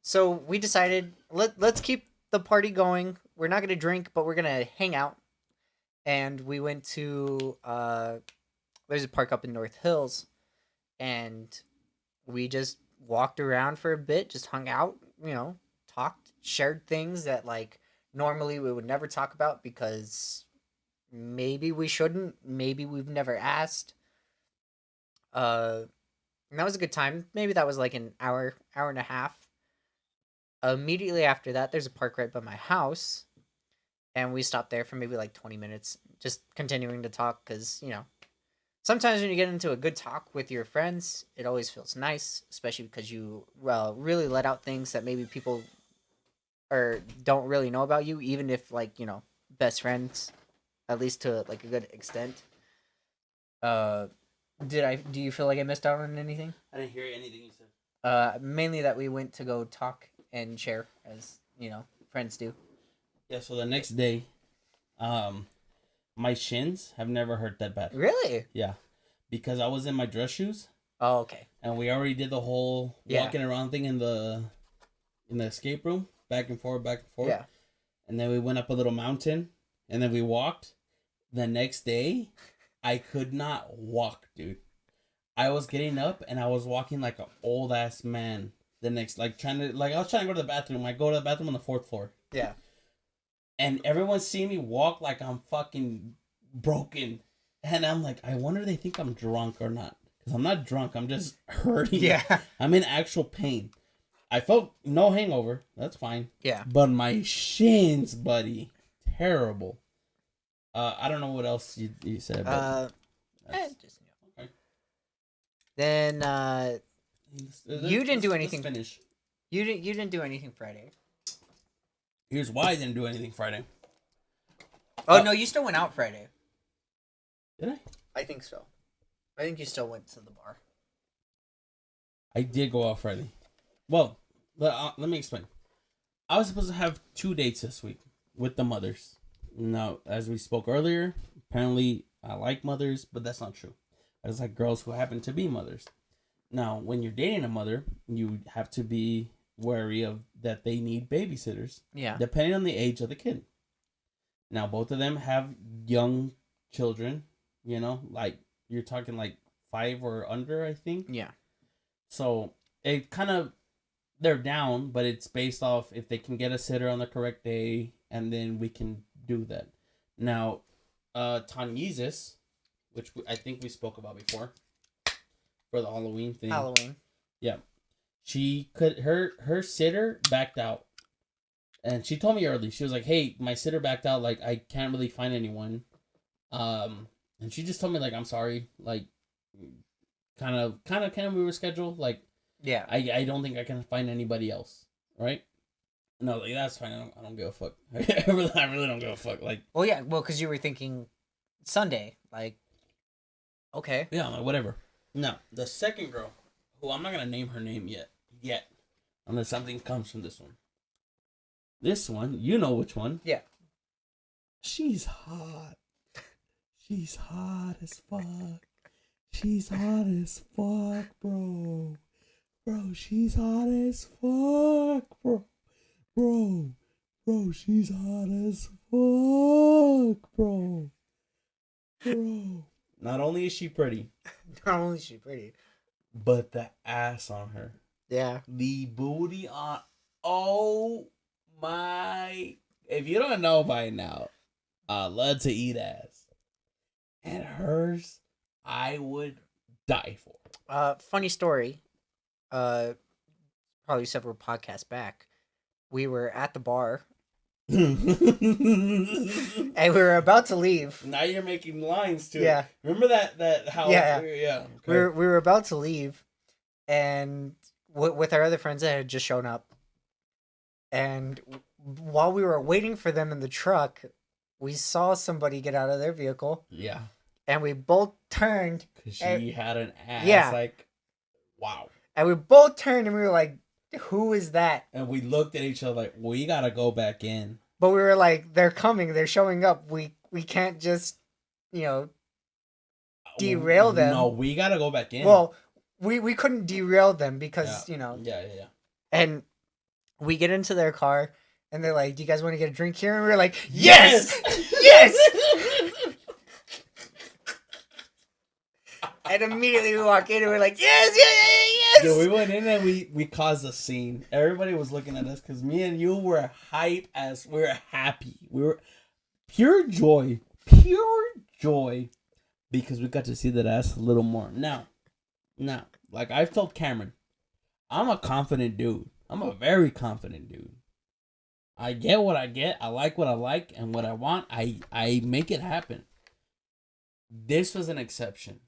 So we decided let's keep the party going. We're not gonna drink, but we're gonna hang out. And we went to there's a park up in North Hills, and we just walked around for a bit, just hung out, talked, shared things that like normally we would never talk about because maybe we shouldn't, maybe we've never asked. And that was a good time. Maybe that was like an hour and a half. Immediately after that, there's a park right by my house, and we stopped there for maybe like 20 minutes, just continuing to talk because, sometimes when you get into a good talk with your friends, it always feels nice, especially because you really let out things that maybe people or don't really know about you, even if like, best friends, at least to like a good extent. Do you feel like I missed out on anything? I didn't hear anything you said. Mainly that we went to go talk and share as, friends do. Yeah, so the next day, my shins have never hurt that bad. Really? Yeah. Because I was in my dress shoes. Oh, okay. And we already did the whole walking around thing in the escape room. Back and forth. Yeah. And then we went up a little mountain. And then we walked. The next day, I could not walk, dude. I was getting up and I was walking like an old ass man. The next, I was trying to go to the bathroom. I go to the bathroom on the 4th floor. Yeah. And everyone's seeing me walk like I'm fucking broken. And I'm like, I wonder if they think I'm drunk or not. Because I'm not drunk. I'm just hurting. Yeah. I'm in actual pain. I felt no hangover. That's fine. Yeah. But my shins, buddy. Terrible. I don't know what else you said. But okay. Then you didn't do anything. Let's finish. You didn't do anything Friday. Here's why I didn't do anything Friday. Oh no, you still went out Friday. Did I? I think so. I think you still went to the bar. I did go out Friday. Well, let me explain. I was supposed to have 2 dates this week with the mothers. Now, as we spoke earlier, apparently I like mothers, but that's not true. I just like girls who happen to be mothers. Now, when you're dating a mother, you have to be wary of that they need babysitters. Yeah. Depending on the age of the kid. Now, both of them have young children, like you're talking like 5 or under, I think. Yeah. So it kind of, they're down, but it's based off if they can get a sitter on the correct day, and then we can do that. Now, Tanyesis, which I think we spoke about before, for the Halloween thing. Halloween. Yeah. She could, her sitter backed out. And she told me early, she was like, hey, my sitter backed out, like, I can't really find anyone. And she just told me, like, I'm sorry, like, kind of we were scheduled, like, yeah, I don't think I can find anybody else, right? No, like that's fine. I don't give a fuck. I really don't give a fuck. Like, Well, yeah, well, because you were thinking Sunday, like, okay. yeah, I'm like whatever. No, the second girl, who I'm not gonna name her name yet, unless something comes from this one. This one, you know which one? Yeah. She's hot. She's hot as fuck. She's hot as fuck, bro. Bro, she's hot as fuck, bro. Bro, she's hot as fuck, bro. Bro. Not only is she pretty, Not only is she pretty. but the ass on her. Yeah. The booty on. Oh my. If you don't know by now, I love to eat ass. And hers, I would die for. Funny story. Probably several podcasts back. We were at the bar and we were about to leave. Now you're making lines too. Yeah. Remember that how? Yeah. Yeah. Okay. We were about to leave, and with our other friends that had just shown up, and while we were waiting for them in the truck, we saw somebody get out of their vehicle. Yeah. And we both turned. Because she had an ass. Yeah. Like, wow. And we both turned and we were like, who is that? And we looked at each other like, we gotta go back in. But we were like, they're coming, they're showing up. We can't just, derail them. No, we gotta go back in. Well, we couldn't derail them because, Yeah. And we get into their car and they're like, do you guys want to get a drink here? And we were like, yes! Yes! And immediately we walk in and we're like, yes! Dude, we went in and we caused a scene. Everybody was looking at us because me and you were hype as we were happy. We were pure joy because we got to see that ass a little more. Now, like I've told Cameron, I'm a confident dude. I'm a very confident dude. I get what I get. I like what I like, and what I want, I make it happen. This was an exception.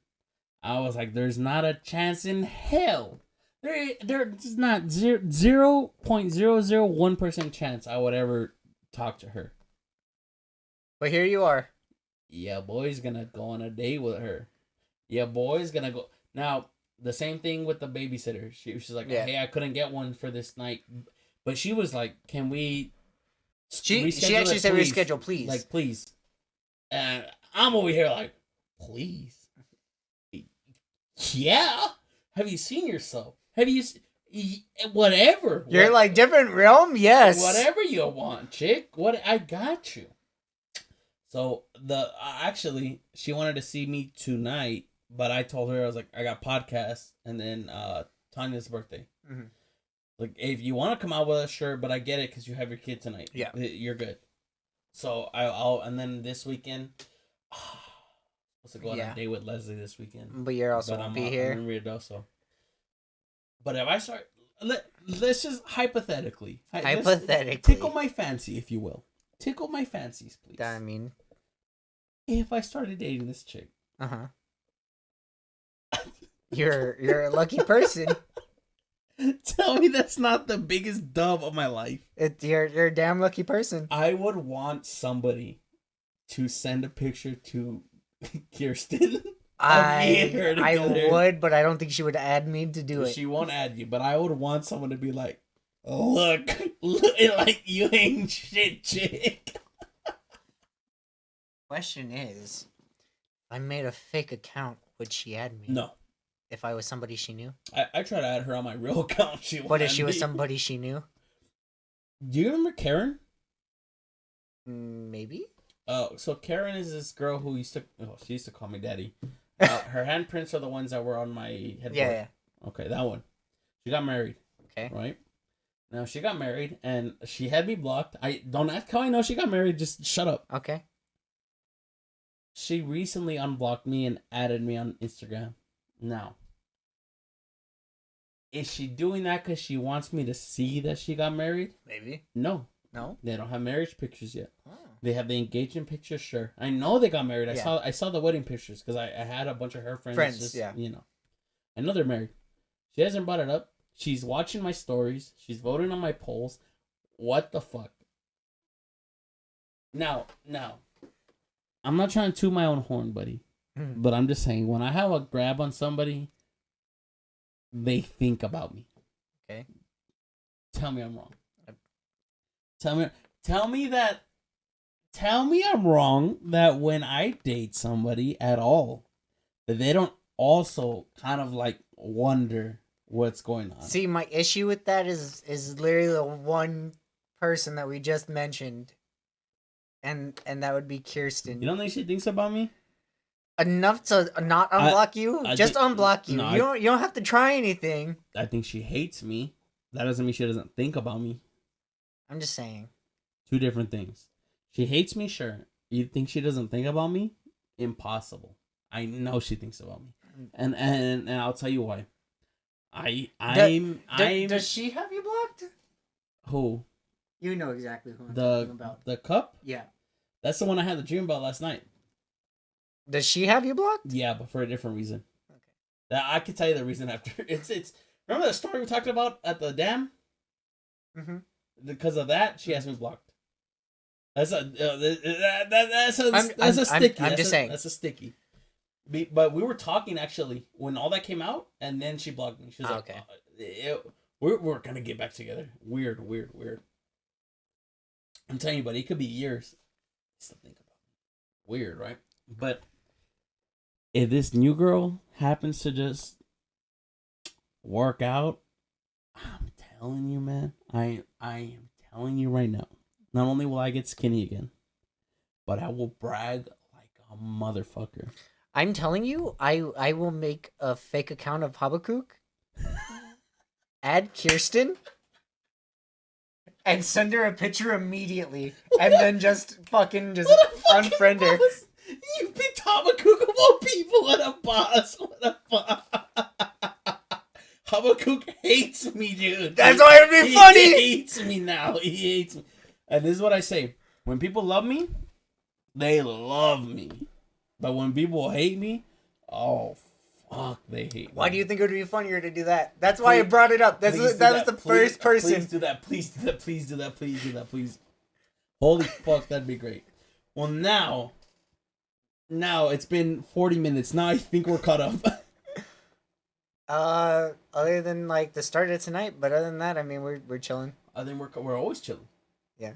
I was like, there's not a chance in hell. There's not 0.001% chance I would ever talk to her. But here you are. Yeah, boy's gonna go on a date with her. Yeah, boy's gonna go. Now, the same thing with the babysitter. She's like, hey, I couldn't get one for this night. But she was like, can we She actually said reschedule, please. Like, please. And I'm over here like, please. Yeah. Have you seen yourself? Whatever. You're like different realm? Yes. Whatever you want, chick. I got you. So actually she wanted to see me tonight, but I told her I was like, I got podcasts and then Tanya's birthday. Mm-hmm. Like, if you want to come out with us, sure, but I get it because you have your kid tonight. Yeah, you're good. So I'll and then this weekend, supposed to go on a date with Leslie this weekend. But you're also won't be here. I'm in Ruidoso. But if I start, let's just hypothetically, just tickle my fancy, if you will. Tickle my fancies, please. I mean, if I started dating this chick, you're a lucky person. Tell me that's not the biggest dub of my life. You're a damn lucky person. I would want somebody to send a picture to Kirsten. I would, but I don't think she would add me to do it. She won't add you, but I would want someone to be like, look, like you ain't shit, chick. Question is, if I made a fake account, would she add me? No. If I was somebody she knew? I tried to add her on my real account. What if she was somebody she knew? Do you remember Karen? Maybe. Oh, so Karen is this girl who she used to call me daddy. Her handprints are the ones that were on my headboard. Yeah. Okay, that one. She got married. Okay. Right? Now, she got married, and she had me blocked. I don't ask how I know she got married. Just shut up. Okay. She recently unblocked me and added me on Instagram. Now, is she doing that because she wants me to see that she got married? Maybe. No. They don't have marriage pictures yet. Oh. They have the engagement pictures, sure. I know they got married. I saw the wedding pictures because I had a bunch of her friends. I know they're married. She hasn't brought it up. She's watching my stories. She's voting on my polls. What the fuck? Now, I'm not trying to toot my own horn, buddy. But I'm just saying, when I have a grab on somebody, they think about me. Okay. Tell me I'm wrong. Tell me I'm wrong that when I date somebody at all, that they don't also kind of like wonder what's going on. See, my issue with that is literally the one person that we just mentioned, and that would be Kirsten. You don't think she thinks about me? Enough to not unblock you? Just unblock you. No, You don't have to try anything. I think she hates me. That doesn't mean she doesn't think about me. I'm just saying. Two different things. She hates me, sure. You think she doesn't think about me? Impossible. I know she thinks about me. And I'll tell you why. Does she have you blocked? Who? You know exactly who I'm talking about. The cup? Yeah. That's the one I had the dream about last night. Does she have you blocked? Yeah, but for a different reason. Okay. That I could tell you the reason after. It's remember the story we talked about at the dam? Mm-hmm. Because of that, she has me blocked. That's a sticky. I'm just saying. That's a sticky. But we were talking actually when all that came out, and then she blocked me. She was like, okay. We're gonna get back together. Weird. I'm telling you, buddy, it could be years. Still think about it. Weird, right? But if this new girl happens to just work out, I'm telling you, man, I am telling you right now. Not only will I get skinny again, but I will brag like a motherfucker. I'm telling you, I will make a fake account of Habakkuk, add Kirsten, and send her a picture immediately, and then just unfriend her. You picked Habakkuk of all people. What a boss. What a boss. Habakkuk hates me, dude. That's why it'd be funny. He hates me now. He hates me. And this is what I say. When people love me, they love me. But when people hate me, oh, fuck, they hate me. Why do you think it would be funnier to do that? That's why I brought it up. That was the first person. Please do that. Please do that. Please do that. Please do that. Please. Holy fuck, that'd be great. Well, now it's been 40 minutes. Now I think we're caught up. Other than like the start of tonight, but other than that, I mean, we're chilling. I think we're always chilling. Yeah.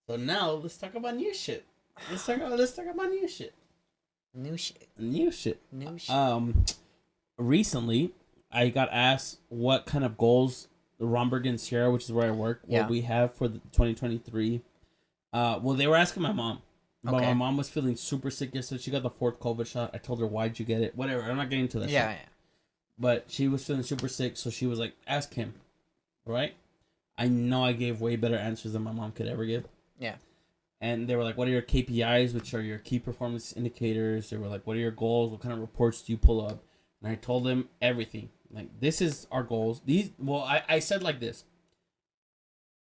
So now let's talk about new shit. Let's talk about new shit. New shit. Recently I got asked what kind of goals Romberg and Sierra, which is where I work, what we have for the 2023. Well, they were asking my mom. But my mom was feeling super sick yesterday. She got the 4th COVID shot. I told her, why'd you get it? Whatever. I'm not getting into that shit. Yeah. But she was feeling super sick, so she was like, ask him. Right? I know I gave way better answers than my mom could ever give. Yeah. And they were like, what are your KPIs, which are your key performance indicators? They were like, what are your goals? What kind of reports do you pull up? And I told them everything. Like, this is our goals. I said like this.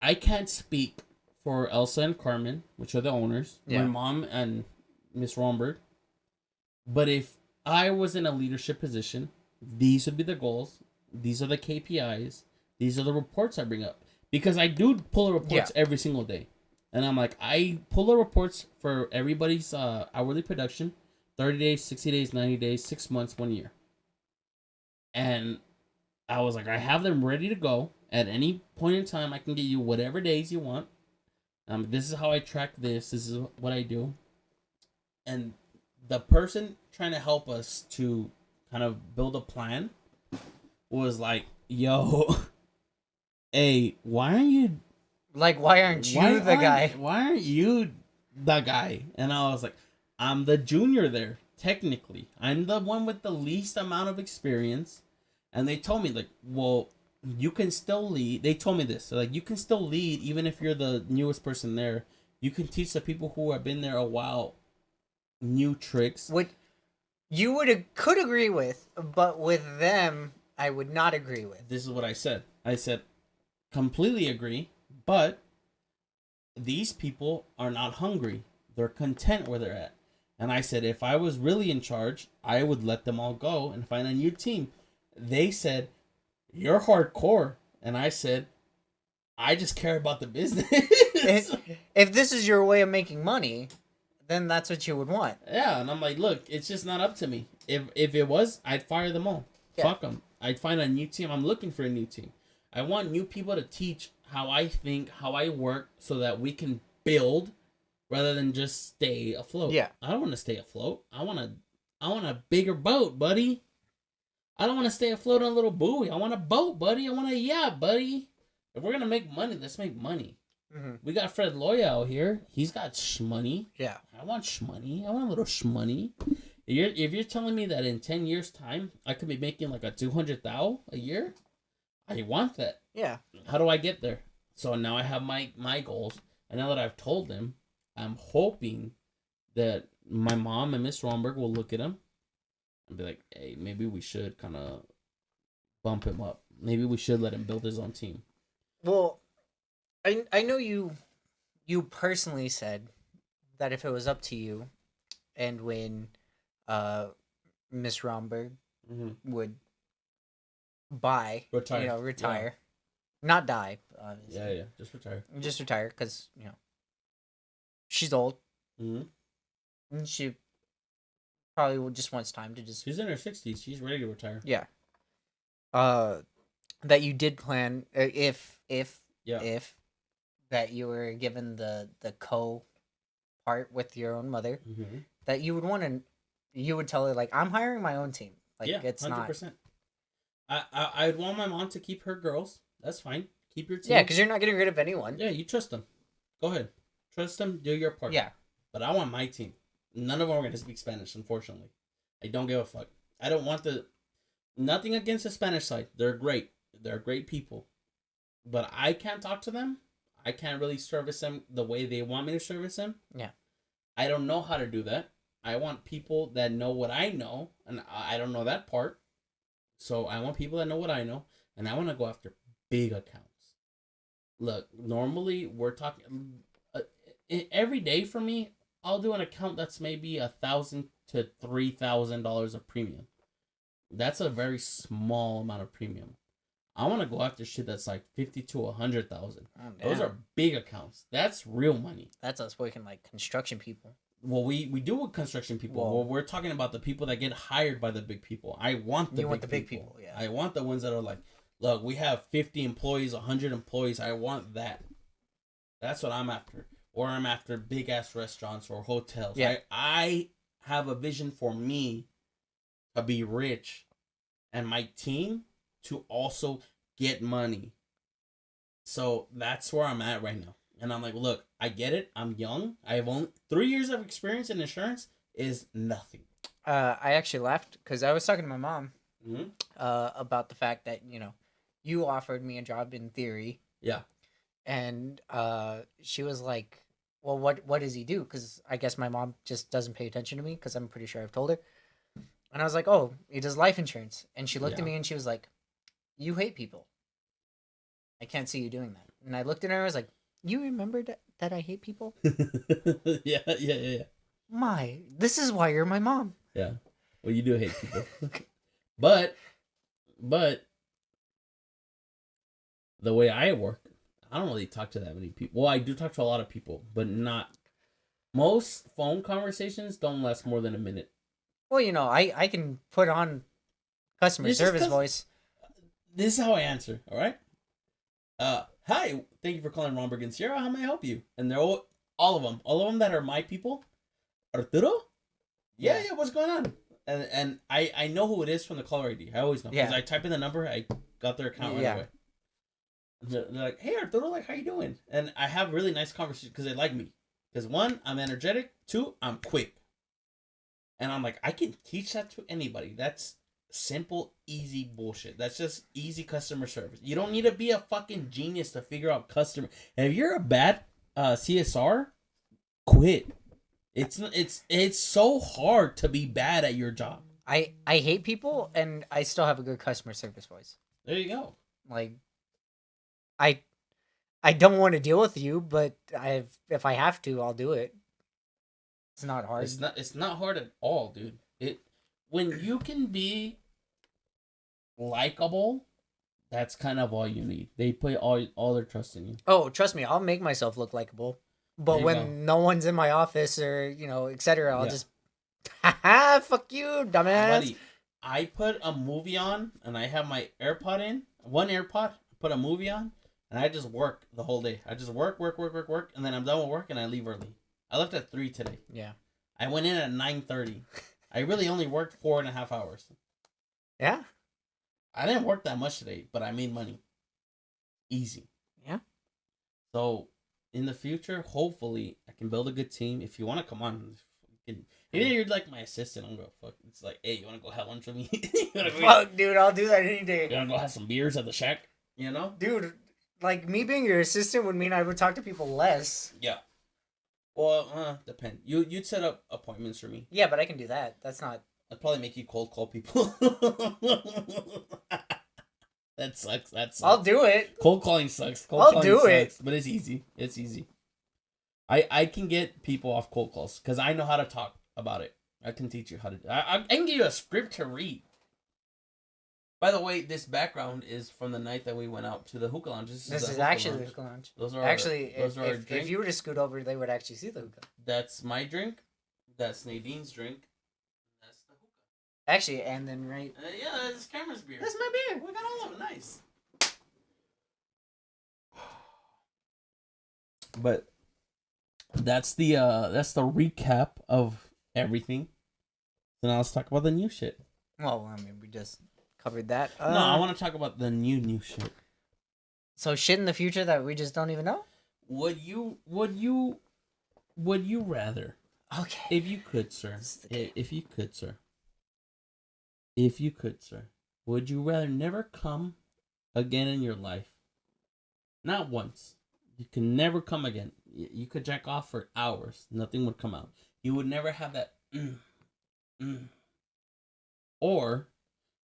I can't speak for Elsa and Carmen, which are the owners, my mom and Miss Romberg. But if I was in a leadership position, these would be the goals. These are the KPIs. These are the reports I bring up. Because I do pull reports every single day. And I'm like, I pull the reports for everybody's hourly production, 30 days, 60 days, 90 days, 6 months, 1 year. And I was like, I have them ready to go. At any point in time, I can get you whatever days you want. This is how I track this. This is what I do. And the person trying to help us to kind of build a plan was like, yo, hey, why aren't you... Like, why aren't you the guy? Why aren't you the guy? And I was like, I'm the junior there, technically. I'm the one with the least amount of experience. And they told me, like, well, you can still lead. They told me this. So, like, you can still lead even if you're the newest person there. You can teach the people who have been there a while new tricks. What you could agree with, but with them, I would not agree with. This is what I said. I said, completely agree, but these people are not hungry. They're content where they're at. And I said, if I was really in charge, I would let them all go and find a new team. They said, you're hardcore. And I said, I just care about the business. If this is your way of making money, then that's what you would want. Yeah, and I'm like, look, it's just not up to me. If it was, I'd fire them all. Yeah. Fuck them. I'd find a new team. I'm looking for a new team. I want new people to teach how I think, how I work, so that we can build rather than just stay afloat. Yeah. I don't want to stay afloat. I want a bigger boat, buddy. I don't want to stay afloat on a little buoy. I want a boat, buddy. I want a yacht, buddy. If we're gonna make money, let's make money. Mm-hmm. We got Fred Loya out here. He's got shmoney. Yeah. I want shmoney. I want a little shmoney. If you're telling me that in 10 years time I could be making like a 200,000 a year, I want that. Yeah. How do I get there? So now I have my goals, and now that I've told them, I'm hoping that my mom and Miss Romberg will look at him and be like, hey, maybe we should kind of bump him up. Maybe we should let him build his own team. Well, I know you personally said that if it was up to you, and when Miss Romberg would retire, not die, obviously. Yeah, Just retire because she's old, and she probably just wants time to just. She's in her 60s. She's ready to retire. Yeah. That you did plan if that you were given the co part with your own mother, that you would want to, you would tell her like, I'm hiring my own team. Like, yeah, it's 100%. I'd want my mom to keep her girls. That's fine. Keep your team. Yeah, because you're not getting rid of anyone. Yeah, you trust them. Go ahead. Trust them. Do your part. Yeah. But I want my team. None of them are going to speak Spanish, unfortunately. I don't give a fuck. I don't want nothing against the Spanish side. They're great. They're great people. But I can't talk to them. I can't really service them the way they want me to service them. Yeah. I don't know how to do that. I want people that know what I know, and I don't know that part. So I want people that know what I know, and I want to go after big accounts. Look, normally we're talking every day for me. I'll do an account that's maybe $1,000 to $3,000 of premium. That's a very small amount of premium. I want to go after shit that's like 50 to 100,000. Those are big accounts. That's real money. That's us working like construction people. Well, we do with construction people. Well, we're talking about the people that get hired by the big people. I want the big people. Yeah. I want the ones that are like, look, we have 50 employees, 100 employees. I want that. That's what I'm after. Or I'm after big ass restaurants or hotels. Yeah. I have a vision for me to be rich and my team to also get money. So that's where I'm at right now. And I'm like, look, I get it. I'm young. I have only 3 years of experience in insurance is nothing. I actually laughed because I was talking to my mom about the fact that, you offered me a job in theory. Yeah. And she was like, well, what does he do? Because I guess my mom just doesn't pay attention to me because I'm pretty sure I've told her. And I was like, oh, he does life insurance. And she looked at me and she was like, you hate people. I can't see you doing that. And I looked at her and I was like, you remember that I hate people? Yeah. This is why you're my mom. Yeah. Well, you do hate people. But the way I work, I don't really talk to that many people. Well, I do talk to a lot of people, but not. Most phone conversations don't last more than a minute. Well, I can put on customer service voice. This is how I answer, all right? Hi, thank you for calling Romberg and Sierra. How may I help you? And they're all of them that are my people. Arturo? Yeah, what's going on? And I know who it is from the caller ID. I always know. Because I type in the number, I got their account right away. They're like, hey, Arturo, like, how you doing? And I have really nice conversations because they like me. Because 1, I'm energetic. 2, I'm quick. And I'm like, I can teach that to anybody. That's simple, easy bullshit. That's just easy customer service. You don't need to be a fucking genius to figure out customer. And if you're a bad CSR, quit. It's so hard to be bad at your job. I hate people, and I still have a good customer service voice. There you go. Like, I don't want to deal with you, but if I have to, I'll do it. It's not hard. It's not hard at all, dude. When you can be likable, That's kind of all you need. They put all their trust in you. Oh, trust me, I'll make myself look likable. But when no one's in my office or, etc., I'll just, haha, fuck you, dumbass. Buddy, I put a movie on and I have my AirPod in, one AirPod, put a movie on, and I just work the whole day. I just work, and then I'm done with work and I leave early. I left at 3 today. Yeah. I went in at 9:30. I really only worked 4.5 hours. Yeah. I didn't work that much today, but I made money. Easy. Yeah. So, in the future, hopefully, I can build a good team. If you want to come on, even if you're like my assistant, I'm going to fuck. It's like, hey, you want to go have lunch with me? Fuck, dude, I'll do that any day. You want to go have some beers at the shack? You know? Dude, like, me being your assistant would mean I would talk to people less. Yeah. Well, depend. You'd set up appointments for me. Yeah, but I can do that. That's not... I'd probably make you cold call people. That sucks. I'll do it. Cold calling sucks. I'll do it. But it's easy. It's easy. I can get people off cold calls because I know how to talk about it. I can teach you how to. I can give you a script to read. By the way, this background is from the night that we went out to the hookah lounge. This is actually the hookah lounge. Those are if you were to scoot over, they would actually see the hookah. That's my drink. That's Nadine's drink. That's the hookah. Actually, and then right. Yeah, that's Cameron's beer. That's my beer. We got all of it. Nice. But that's the recap of everything. So now let's talk about the new shit. Well, I mean, we just covered that. No, I want to talk about the new shit. So shit in the future that we just don't even know? Would you rather? Okay. If you could, sir. If you could, sir. If you could, sir. Would you rather never come again in your life? Not once. You can never come again. You could jack off for hours. Nothing would come out. You would never have that. Or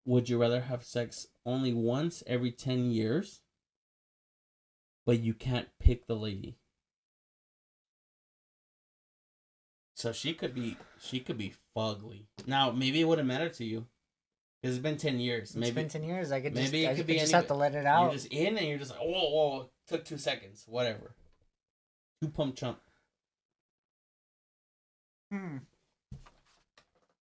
would you rather have sex only once every 10 years, but you can't pick the lady? So she could be fugly. Now, maybe it wouldn't matter to you. Because it's been 10 years. It's been 10 years. I could just have to let it out. You're just in and you're just like, whoa, took 2 seconds. Whatever. 2 pump chump.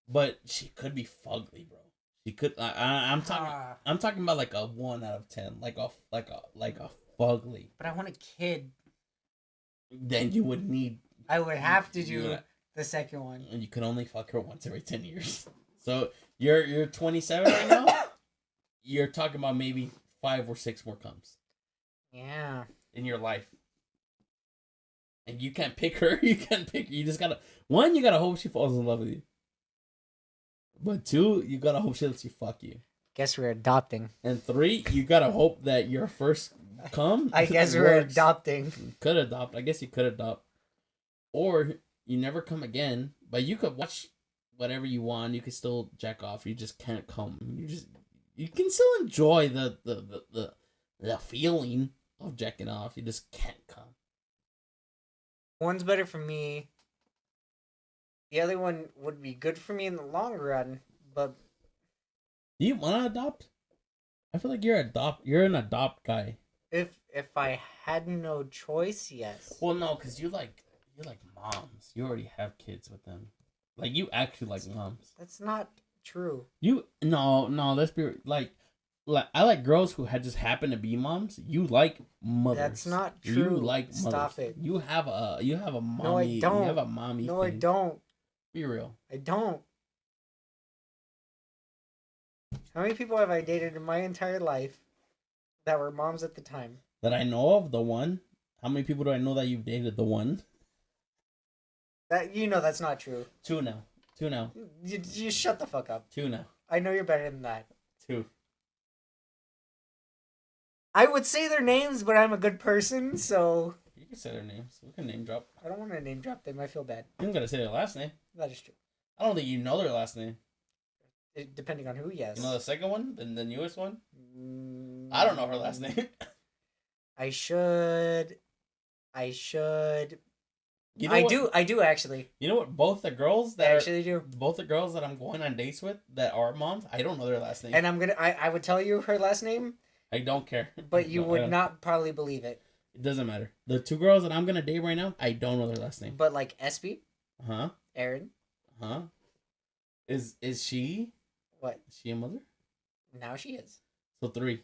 But she could be fugly, bro. She could. I'm talking about like a 1 out of 10, like a fugly. But I want a kid. Then you would need. I would have to do the second one. And you could only fuck her once every 10 years. So you're 27 right now. You're talking about maybe 5 or 6 more comes. Yeah. In your life. And you can't pick her. You can't pick her. You just gotta. 1, you gotta hope she falls in love with you. But 2, you gotta hope she lets you fuck you. Guess we're adopting. And 3, you gotta hope that your first come. I guess we're adopting. You could adopt. I guess you could adopt. Or you never come again, but you could watch whatever you want. You could still jack off. You just can't come. You can still enjoy the feeling of jacking off. You just can't come. One's better for me. The other one would be good for me in the long run, but Do you want to adopt? I feel like you're an adopt guy. If I had no choice, yes. Well, no, because you like moms. You already have kids with them. Like you actually like moms. That's not true. No. Let's be like I like girls who had just happen to be moms. You like mothers. That's not true. You like mothers. Stop it. You have a mommy. No, I don't. You have a mommy. No, thing. I don't. Be real. I don't. How many people have I dated in my entire life that were moms at the time? That I know of, the one. How many people do I know that you've dated? The one. That that's not true. 2 now. 2 now. You shut the fuck up. 2 now. I know you're better than that. 2. I would say their names, but I'm a good person, so... You can say their names. We can name drop. I don't want to name drop them. I feel bad. You don't gotta say their last name. That is true. I don't think you know their last name. Depending on who, yes. You know the second one? The newest one? I don't know her last name. I should. You know I do actually. You know what? Both the girls that I'm going on dates with that are moms, I don't know their last name. And I would tell you her last name, I don't care. But you would not probably believe it. It doesn't matter. The 2 girls that I'm gonna date right now, I don't know their last name. But like SB? Huh? Aaron? Huh? Is she? What? Is she a mother? Now she is. So 3.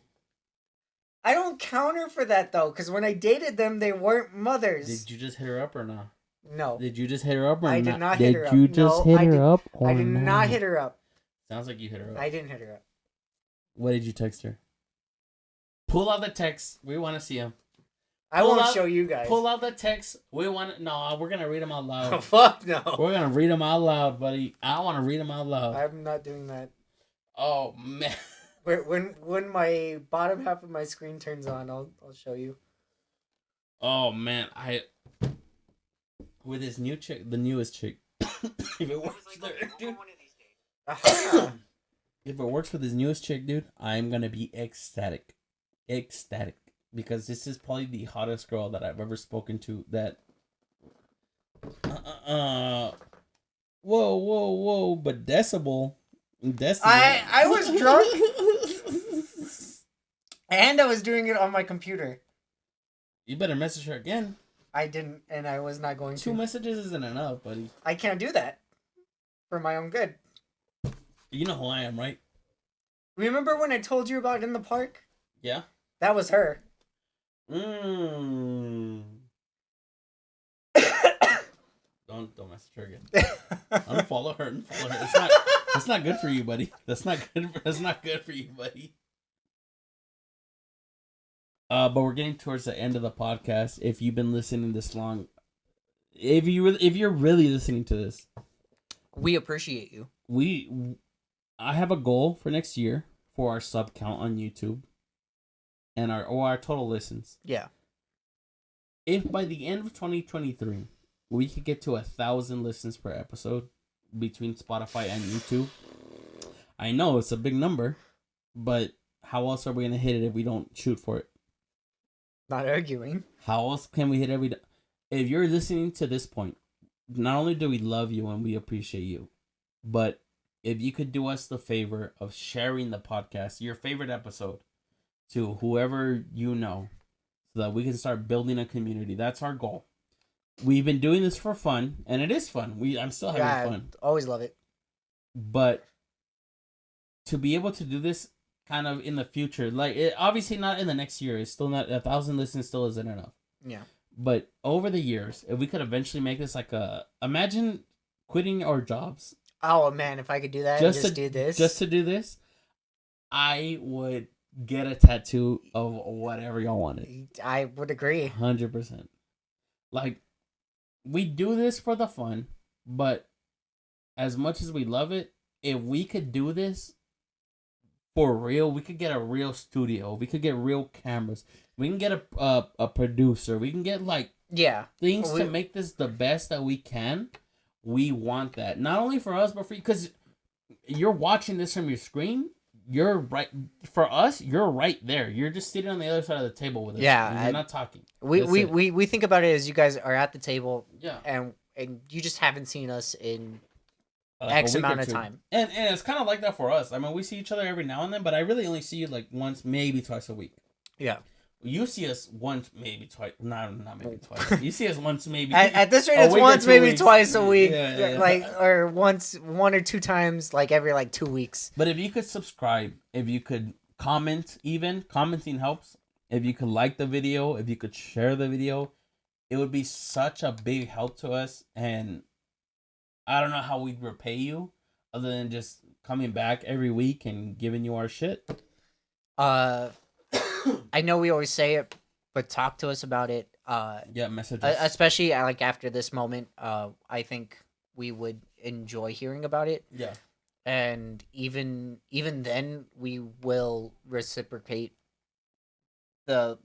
I don't count her for that though, because when I dated them, they weren't mothers. Did you just hit her up or not? No. Did you just hit her up or not? I did not hit her up. Did you just hit her up or I did not hit her up. Sounds like you hit her up. I didn't hit her up. What did you text her? Pull out the text. We want to see them. I won't show you guys. Pull out the text. We want to... No, we're going to read them out loud. Oh, fuck no. We're going to read them out loud, buddy. I want to read them out loud. I'm not doing that. Oh, man. When my bottom half of my screen turns on, I'll show you. Oh, man. With his new chick, the newest chick. If it works there, dude. If it works with his newest chick, dude, I'm going to be ecstatic. Ecstatic. Because this is probably the hottest girl that I've ever spoken to that... Whoa. But Decibel... I was drunk. And I was doing it on my computer. You better message her again. I didn't, and I was not going to. 2 messages isn't enough, buddy. I can't do that. For my own good. You know who I am, right? Remember when I told you about in the park? Yeah. That was her. Don't message her again. Unfollow her. That's not good for you, buddy. That's not good for you, buddy. But we're getting towards the end of the podcast. If you've been listening this long, if you're really listening to this, we appreciate you. I have a goal for next year for our sub count on YouTube and our total listens. Yeah. If by the end of 2023 we could get to 1,000 listens per episode between Spotify and YouTube, I know it's a big number, but how else are we gonna hit it if we don't shoot for it? Not arguing. How else can we hit every... If you're listening to this point, not only do we love you and we appreciate you, but if you could do us the favor of sharing the podcast, your favorite episode, to whoever you know, so that we can start building a community. That's our goal. We've been doing this for fun, and it is fun. I'm still having fun. Always love it. But to be able to do this kind of in the future, like obviously not in the next year, it's still not 1,000 listens still isn't enough. Yeah. But over the years, if we could eventually make this like imagine quitting our jobs. Oh man, if I could do that, just do this. Just to do this, I would get a tattoo of whatever y'all wanted. I would agree. 100%. Like, we do this for the fun, but as much as we love it, if we could do this for real, we could get a real studio. We could get real cameras. We can get a producer. We can get things to make this the best that we can. We want that, not only for us, but for you, because you're watching this from your screen. You're right for us. You're right there. You're just sitting on the other side of the table with us. Yeah, you're not talking. We think about it as you guys are at the table. Yeah, and you just haven't seen us in X amount of time. And it's kind of like that for us. I mean, we see each other every now and then, but I really only see you like once, maybe twice a week. Yeah. You see us once, maybe twice. Not maybe twice. You see us once, maybe. At this rate, it's once, maybe twice a week. Yeah. Like, or once, 1 or 2 times, like every 2 weeks. But if you could subscribe, if you could comment, even commenting helps. If you could like the video, if you could share the video, it would be such a big help to us. And I don't know how we'd repay you, other than just coming back every week and giving you our shit. I know we always say it, but talk to us about it. Message us. Especially after this moment. I think we would enjoy hearing about it. Yeah. And even then, we will reciprocate the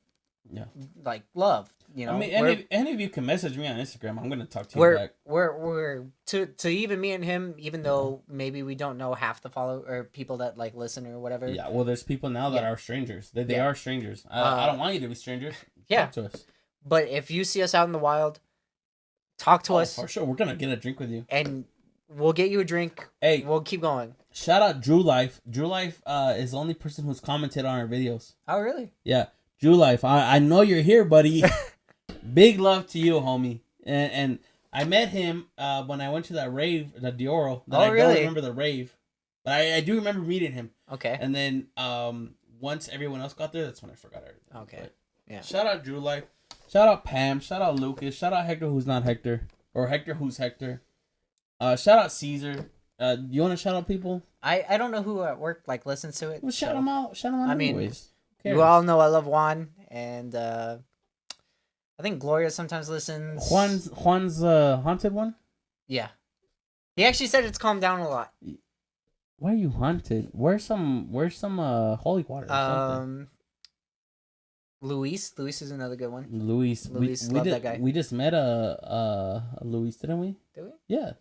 love. You know, I mean, any of you can message me on Instagram. I'm gonna talk to you back. We're to even me and him, even though maybe we don't know half the or people that listen or whatever. Yeah, well, there's people now that are strangers. They are strangers. I don't want you to be strangers. Yeah. Talk to us. But if you see us out in the wild, talk to us. For sure, we're gonna get a drink with you, and we'll get you a drink. Hey, we'll keep going. Shout out Drew Life. Drew Life is the only person who's commented on our videos. Oh, really? Yeah, Drew Life. I know you're here, buddy. Big love to you, homie. And I met him when I went to that rave, the Dioro. I really? don't remember the rave, but I do remember meeting him. Okay. And then once everyone else got there, that's when I forgot everything. Okay. But yeah. Shout out Drew Life. Shout out Pam. Shout out Lucas. Shout out Hector, who's not Hector, or Hector, who's Hector. Shout out Caesar. You want to shout out people? I don't know who at work like listens to it. Well, shout them out. Shout them out. Anyways. You all know I love Juan, and I think Gloria sometimes listens. Juan's haunted one. Yeah, he actually said it's calmed down a lot. Why are you haunted? Where's some holy water? Or something? Luis is another good one. Luis, love that guy. We just met a Luis, didn't we? Did we? Yeah.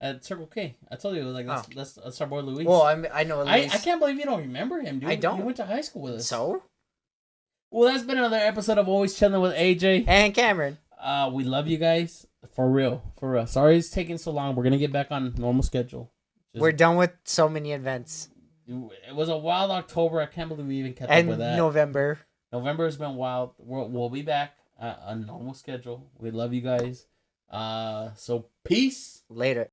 At Circle K. I told you, like, that's our boy Luis. Well, I know Luis. I can't believe you don't remember him, dude. I don't. You went to high school with us. So? Well, that's been another episode of Always Chilling with AJ. And Cameron. We love you guys. For real. Sorry it's taking so long. We're going to get back on normal schedule. We're done with so many events. It was a wild October. I can't believe we even kept up with that. November. November has been wild. We'll be back on normal schedule. We love you guys. So peace. Later.